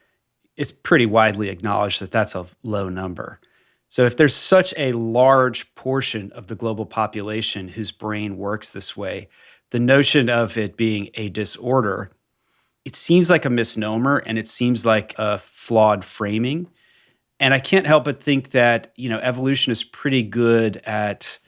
it's pretty widely acknowledged that that's a low number. So if there's such a large portion of the global population whose brain works this way, the notion of it being a disorder, it seems like a misnomer and it seems like a flawed framing. And I can't help but think that, evolution is pretty good at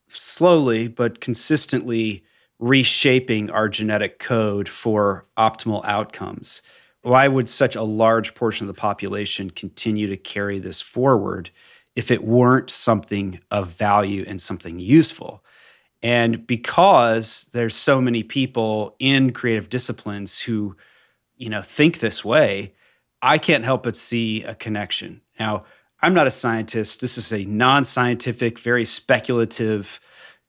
slowly but consistently reshaping our genetic code for optimal outcomes. Why would such a large portion of the population continue to carry this forward if it weren't something of value and something useful? And because there's so many people in creative disciplines who, think this way, I can't help but see a connection. Now, I'm not a scientist. This is a non-scientific, very speculative,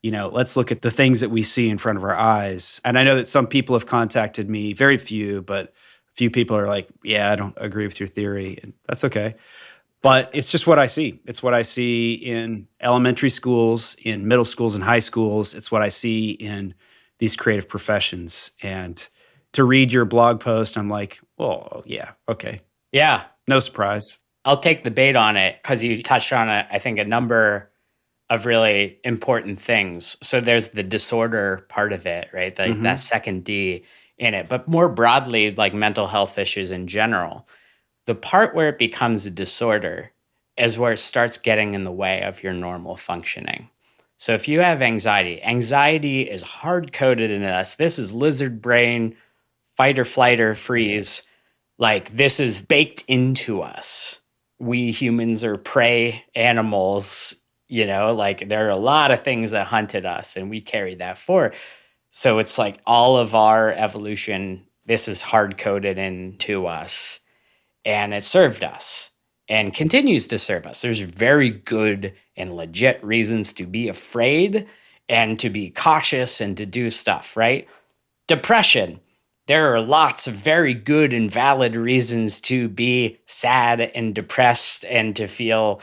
let's look at the things that we see in front of our eyes. And I know that some people have contacted me, very few, but a few people are like, yeah, I don't agree with your theory. And that's okay. But it's just what I see. It's what I see in elementary schools, in middle schools and high schools. It's what I see in these creative professions. And to read your blog post, I'm like, oh, yeah, okay. Yeah. No surprise. I'll take the bait on it because you touched on, I think, a number of really important things. So there's the disorder part of it, right? That second D in it. But more broadly, like mental health issues in general, the part where it becomes a disorder is where it starts getting in the way of your normal functioning. So if you have anxiety is hard-coded in us. This is lizard brain, fight or flight or freeze. Like this is baked into us. We humans are prey animals, like there are a lot of things that hunted us and we carry that forward. So it's like all of our evolution, this is hard-coded into us. And it served us and continues to serve us. There's very good and legit reasons to be afraid and to be cautious and to do stuff, right? Depression. There are lots of very good and valid reasons to be sad and depressed and to feel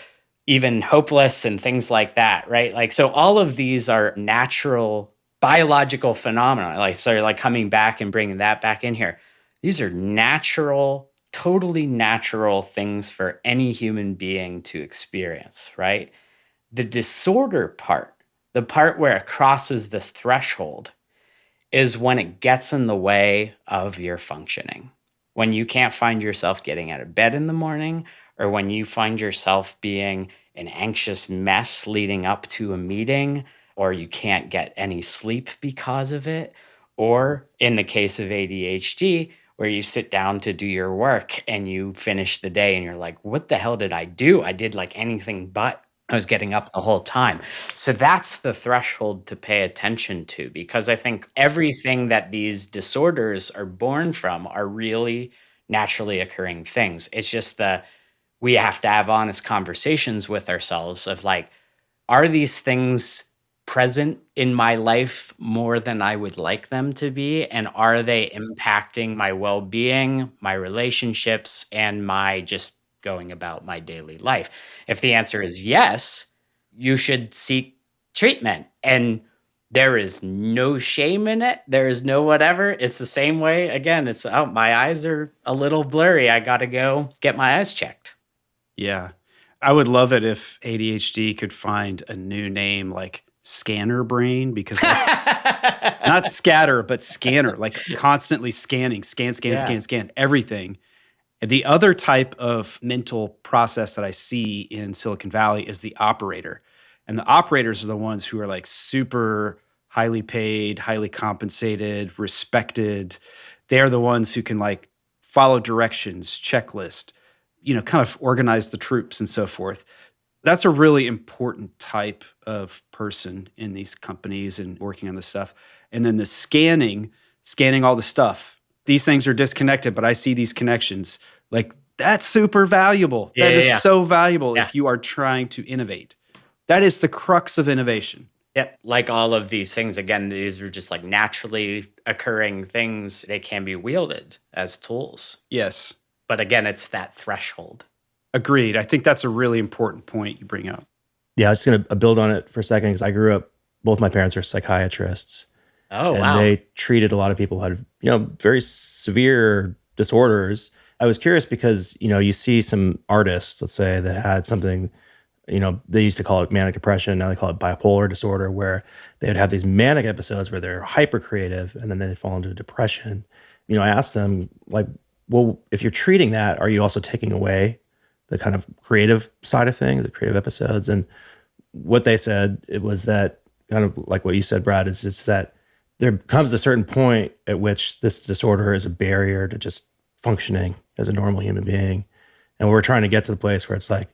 even hopeless and things like that, right? Like, so all of these are natural biological phenomena. Like coming back and bringing that back in here. These are natural, totally natural things for any human being to experience, right? The disorder part, the part where it crosses this threshold, is when it gets in the way of your functioning. When you can't find yourself getting out of bed in the morning, or when you find yourself being an anxious mess leading up to a meeting, or you can't get any sleep because of it, or in the case of ADHD, where you sit down to do your work and you finish the day and you're like, what the hell did I do? I did like anything but. I was getting up the whole time. So that's the threshold to pay attention to, because I think everything that these disorders are born from are really naturally occurring things. It's just we have to have honest conversations with ourselves of like, are these things present in my life more than I would like them to be? And are they impacting my well-being, my relationships, and my just going about my daily life? If the answer is yes, you should seek treatment. And there is no shame in it. There is no whatever. It's the same way. Again, it's, oh, my eyes are a little blurry. I got to go get my eyes checked. Yeah. I would love it if ADHD could find a new name like scanner brain, because that's not scatter, but scanner, like constantly scanning, scan, Yeah. scan everything. And the other type of mental process that I see in Silicon Valley is the operator. And the operators are the ones who are like super highly paid, highly compensated, respected. They're the ones who can like follow directions, checklist, kind of organize the troops and so forth. That's a really important type of person in these companies and working on this stuff. And then the scanning all the stuff. These things are disconnected, but I see these connections. Like that's super valuable. Yeah, That is yeah. so valuable Yeah. if you are trying to innovate. That is the crux of innovation. Yep. Like all of these things, again, these are just like naturally occurring things. They can be wielded as tools. Yes. But again, it's that threshold. Agreed. I think that's a really important point you bring up. Yeah, I was just going to build on it for a second because I grew up, both my parents are psychiatrists. Oh, and wow. they treated a lot of people who had, very severe disorders. I was curious because, you see some artists, let's say, that had something, they used to call it manic depression. Now they call it bipolar disorder, where they would have these manic episodes where they're hyper creative and then they'd fall into depression. I asked them, like, well, if you're treating that, are you also taking away the kind of creative side of things, the creative episodes? And what they said, it was that kind of like what you said, Brad, is just that there comes a certain point at which this disorder is a barrier to just functioning as a normal human being. And we're trying to get to the place where it's like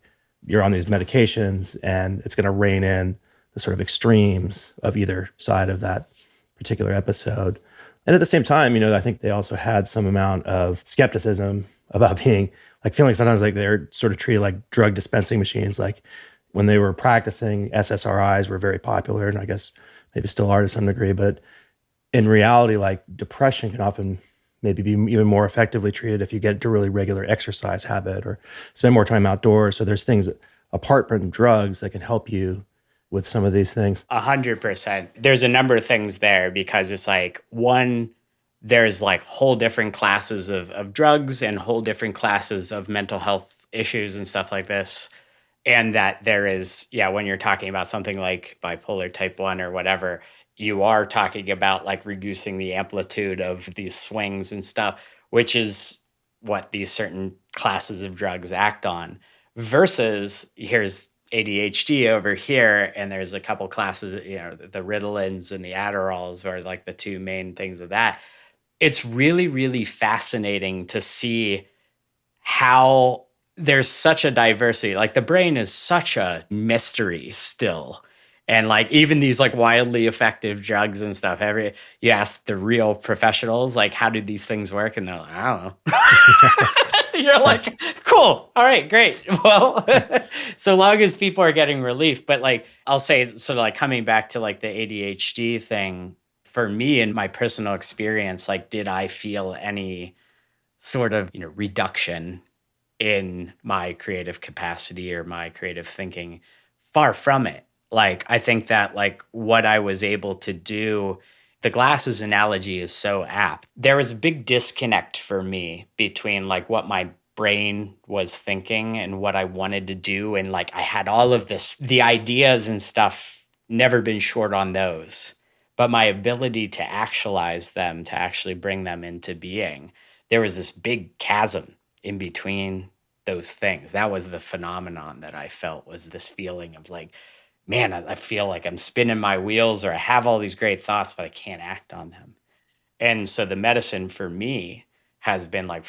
you're on these medications and it's going to rein in the sort of extremes of either side of that particular episode. And at the same time, I think they also had some amount of skepticism about being like feeling sometimes like they're sort of treated like drug dispensing machines. Like when they were practicing, SSRIs were very popular, and I guess maybe still are to some degree. But in reality, like depression can often maybe be even more effectively treated if you get into a really regular exercise habit or spend more time outdoors. So there's things apart from drugs that can help you with some of these things. 100%. There's a number of things there because it's like, one, there's like whole different classes of drugs and whole different classes of mental health issues and stuff like this. And that there is, when you're talking about something like bipolar type 1 or whatever, you are talking about like reducing the amplitude of these swings and stuff, which is what these certain classes of drugs act on. Versus here's ADHD over here, and there's a couple classes, the Ritalins and the Adderalls are like the two main things of that. It's really, really fascinating to see how there's such a diversity. Like the brain is such a mystery still. And like even these like wildly effective drugs and stuff, you ask the real professionals, like, how do these things work? And they're like, I don't know. You're like, cool. All right, great. Well, so long as people are getting relief. But like, I'll say sort of like coming back to like the ADHD thing, for me in my personal experience, like, did I feel any sort of, reduction in my creative capacity or my creative thinking? Far from it. Like, I think that like what I was able to do, the glasses analogy is so apt. There was a big disconnect for me between like what my brain was thinking and what I wanted to do. And like, I had all of the ideas and stuff, never been short on those, but my ability to actualize them, to actually bring them into being, there was this big chasm in between those things. That was the phenomenon that I felt, was this feeling of like, man, I feel like I'm spinning my wheels, or I have all these great thoughts, but I can't act on them. And so the medicine for me has been like,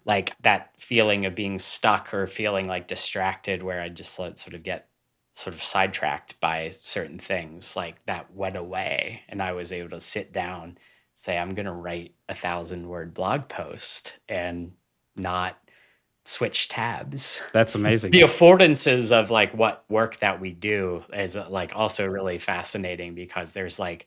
like that feeling of being stuck or feeling like distracted, where I just sort of get sort of sidetracked by certain things, like that went away. And I was able to sit down, say, I'm going to write 1,000-word blog post and not switch tabs. That's amazing. The affordances of like what work that we do is like also really fascinating, because there's like,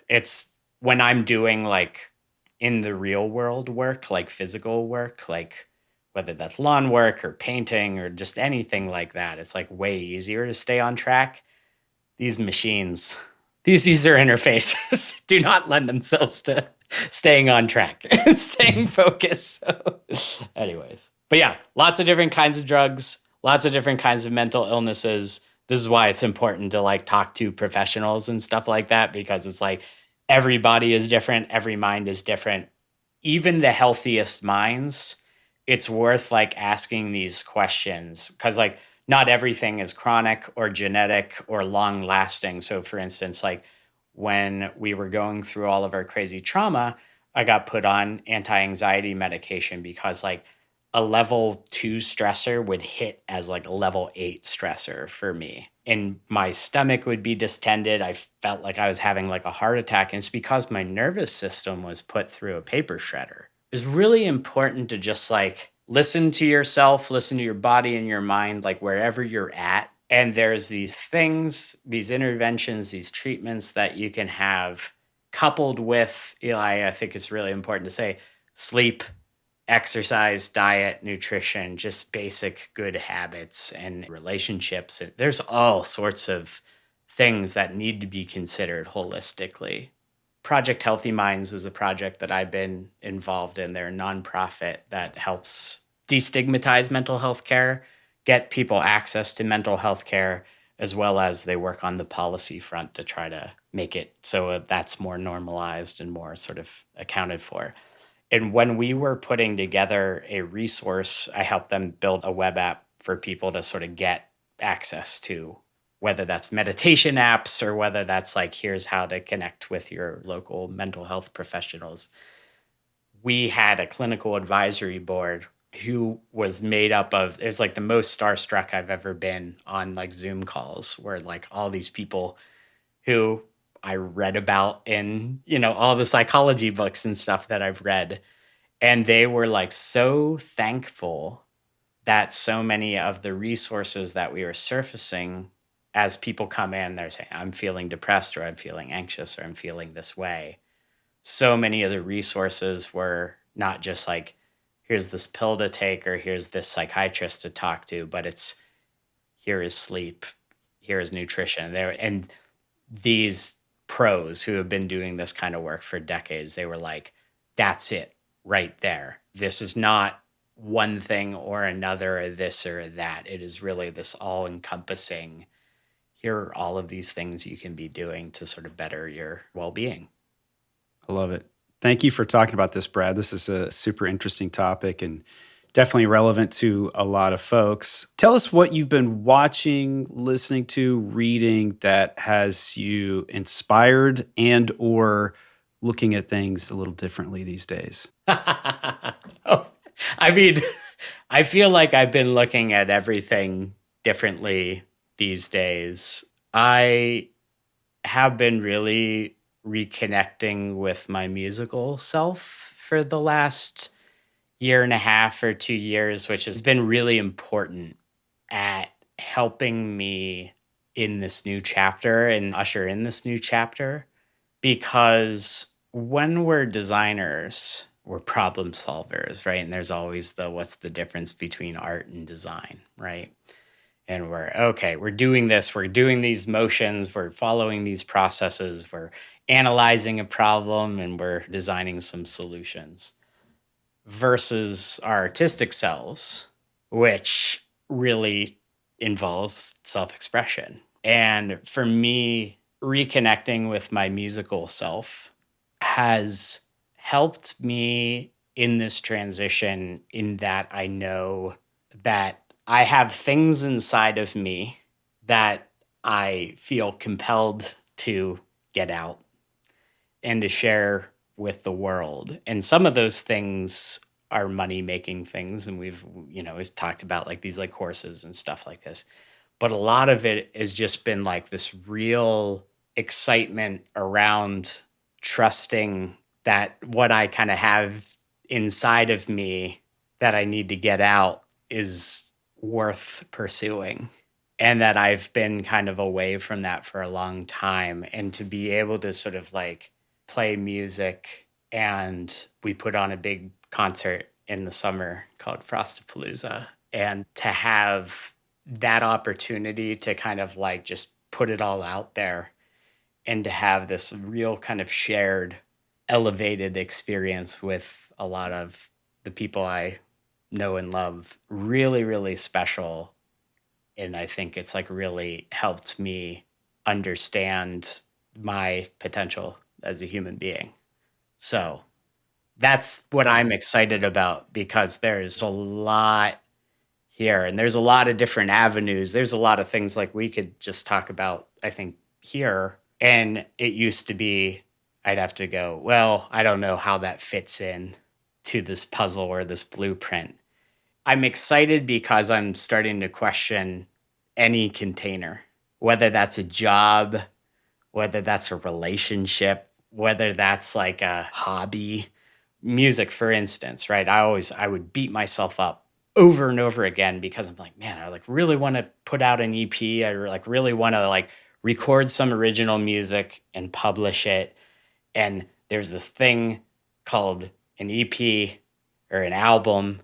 it's when I'm doing like in the real world work, like physical work, like whether that's lawn work or painting or just anything like that, it's like way easier to stay on track. These machines, these user interfaces do not lend themselves to staying on track, staying focused. So anyways, but yeah, lots of different kinds of drugs, lots of different kinds of mental illnesses. This is why it's important to like talk to professionals and stuff like that, because it's like every body is different. Every mind is different. Even the healthiest minds it's worth like asking these questions because like not everything is chronic or genetic or long lasting. So for instance, like when we were going through all of our crazy trauma, I got put on anti-anxiety medication because like a level 2 stressor would hit as like a level 8 stressor for me. And my stomach would be distended. I felt like I was having like a heart attack. And it's because my nervous system was put through a paper shredder. It's really important to just like listen to yourself, listen to your body and your mind, like wherever you're at. And there's these things, these interventions, these treatments that you can have coupled with, Eli, I think it's really important to say, sleep, exercise, diet, nutrition, just basic good habits and relationships. There's all sorts of things that need to be considered holistically. Project Healthy Minds is a project that I've been involved in. They're a nonprofit that helps destigmatize mental health care, get people access to mental health care, as well as they work on the policy front to try to make it so that's more normalized and more sort of accounted for. And when we were putting together a resource, I helped them build a web app for people to sort of get access to, whether that's meditation apps or whether that's like, here's how to connect with your local mental health professionals. We had a clinical advisory board who was made up of, it was like the most starstruck I've ever been on like Zoom calls where like all these people who I read about in, all the psychology books and stuff that I've read. And they were like so thankful that so many of the resources that we were surfacing as people come in, they're saying, I'm feeling depressed or I'm feeling anxious or I'm feeling this way. So many of the resources were not just like, here's this pill to take or here's this psychiatrist to talk to, but it's here is sleep, here is nutrition. And these pros who have been doing this kind of work for decades, they were like, that's it right there. This is not one thing or another or this or that. It is really this all encompassing. Here are all of these things you can be doing to sort of better your well-being. I love it. Thank you for talking about this, Brad. This is a super interesting topic and definitely relevant to a lot of folks. Tell us what you've been watching, listening to, reading that has you inspired and or looking at things a little differently these days. Oh, I mean, I feel like I've been looking at everything differently these days. I have been really reconnecting with my musical self for the last year and a half or 2 years, which has been really important at helping me in this new chapter and usher in this new chapter. Because when we're designers, we're problem solvers, right? And there's always what's the difference between art and design, right? And we're doing this, we're doing these motions, we're following these processes, we're analyzing a problem, and we're designing some solutions versus our artistic selves, which really involves self-expression. And for me, reconnecting with my musical self has helped me in this transition in that I know that I have things inside of me that I feel compelled to get out and to share with the world. And some of those things are money making things. And we've, always talked about like these like courses and stuff like this. But a lot of it has just been like this real excitement around trusting that what I kind of have inside of me that I need to get out is worth pursuing. And that I've been kind of away from that for a long time. And to be able to sort of like play music, and we put on a big concert in the summer called Frostapalooza. And to have that opportunity to kind of like just put it all out there and to have this real kind of shared, elevated experience with a lot of the people I know and love, really, really special. And I think it's like really helped me understand my potential as a human being. So That's what I'm excited about, because there's a lot here and there's a lot of different avenues. There's a lot of things like we could just talk about, I think, here. And it used to be, I'd have to go, well, I don't know how that fits in to this puzzle or this blueprint. I'm excited because I'm starting to question any container, whether that's a job, whether that's a relationship, whether that's like a hobby. Music, for instance, right? I would beat myself up over and over again because I'm like, man, I like really want to put out an EP. I like really want to like record some original music and publish it. And there's this thing called an EP or an album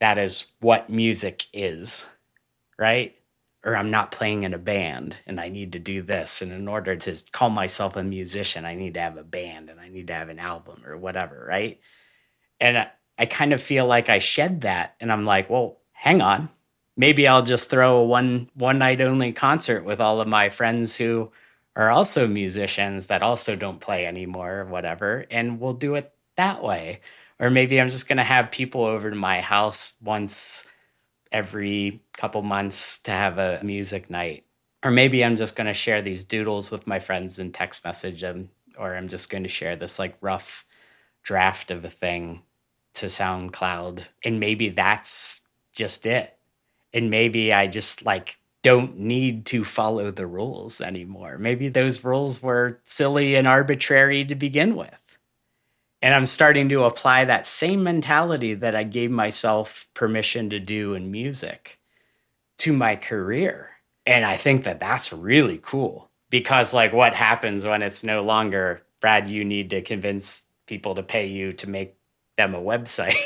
that is what music is, right? Or I'm not playing in a band and I need to do this. And in order to call myself a musician, I need to have a band and I need to have an album or whatever, right? And I kind of feel like I shed that. And I'm like, well, hang on. Maybe I'll just throw a one night only concert with all of my friends who are also musicians that also don't play anymore or whatever. And we'll do it that way. Or maybe I'm just going to have people over to my house once every couple months to have a music night. Or maybe I'm just going to share these doodles with my friends and text message them. Or I'm just going to share this like rough draft of a thing to SoundCloud. And maybe that's just it. And maybe I just like don't need to follow the rules anymore. Maybe those rules were silly and arbitrary to begin with. And I'm starting to apply that same mentality that I gave myself permission to do in music to my career. And I think that that's really cool, because like what happens when it's no longer, Brad, you need to convince people to pay you to make them a website?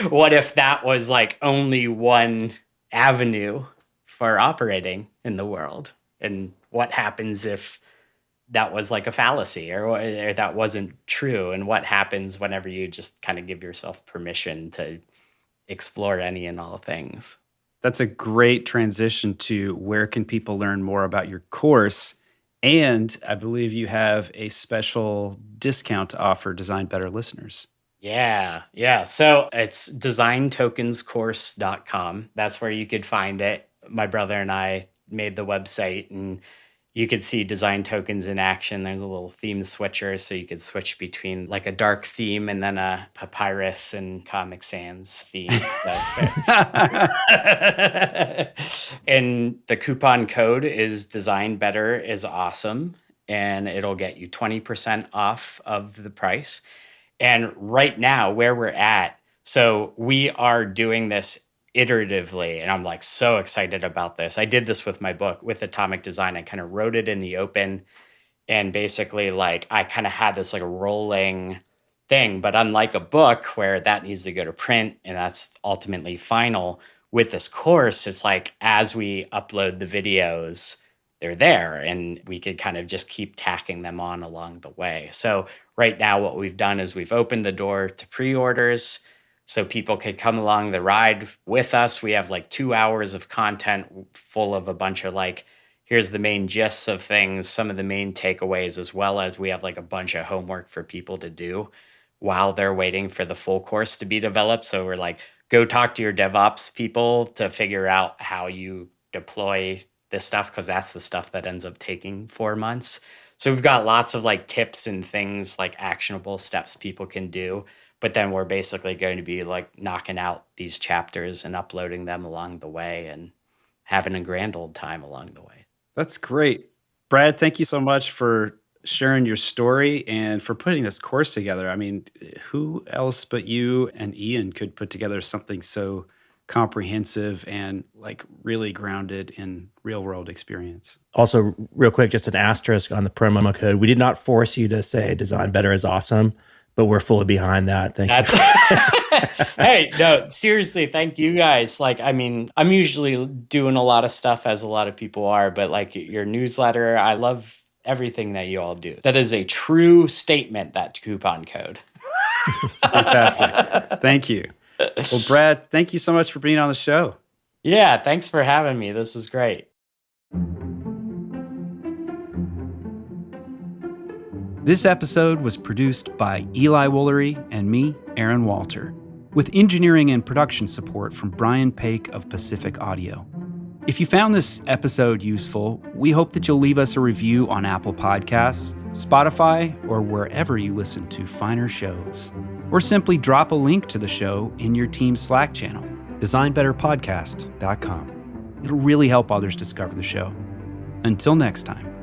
What if that was like only one avenue for operating in the world? And what happens if that was like a fallacy, or that wasn't true? And what happens whenever you just kind of give yourself permission to explore any and all things? That's a great transition to where can people learn more about your course. And I believe you have a special discount to offer Design Better listeners. Yeah. Yeah. So it's designtokenscourse.com. That's where you could find it. My brother and I made the website, and you could see design tokens in action. There's a little theme switcher, so you could switch between like a dark theme and then a papyrus and Comic Sans theme. And the coupon code is Design Better is awesome, and it'll get you 20% off of the price. And right now, where we're at, so we are doing this iteratively, and I'm like so excited about this. I did this with my book, with Atomic Design. I kind of wrote it in the open, and basically like I kind of had this like a rolling thing. But unlike a book where that needs to go to print and that's ultimately final, with this course, it's like as we upload the videos, they're there, and we could kind of just keep tacking them on along the way. So right now what we've done is we've opened the door to pre-orders so people could come along the ride with us. We have like 2 hours of content full of a bunch of like, here's the main gists of things, some of the main takeaways, as well as we have like a bunch of homework for people to do while they're waiting for the full course to be developed. So we're like, go talk to your DevOps people to figure out how you deploy this stuff, because that's the stuff that ends up taking 4 months. So we've got lots of like tips and things, like actionable steps people can do. But then we're basically going to be like knocking out these chapters and uploading them along the way and having a grand old time along the way. That's great. Brad, thank you so much for sharing your story and for putting this course together. I mean, who else but you and Ian could put together something so comprehensive and like really grounded in real world experience? Also, real quick, just an asterisk on the promo code. We did not force you to say Design Better is awesome, but we're fully behind that. Thank you. Hey, no, seriously, thank you guys. Like, I mean, I'm usually doing a lot of stuff, as a lot of people are, but like your newsletter, I love everything that you all do. That is a true statement, that coupon code. Fantastic. Thank you. Well, Brad, thank you so much for being on the show. Yeah, thanks for having me. This is great. This episode was produced by Eli Woolery and me, Aaron Walter, with engineering and production support from Brian Paik of Pacific Audio. If you found this episode useful, we hope that you'll leave us a review on Apple Podcasts, Spotify, or wherever you listen to finer shows. Or simply drop a link to the show in your team's Slack channel, designbetterpodcast.com. It'll really help others discover the show. Until next time.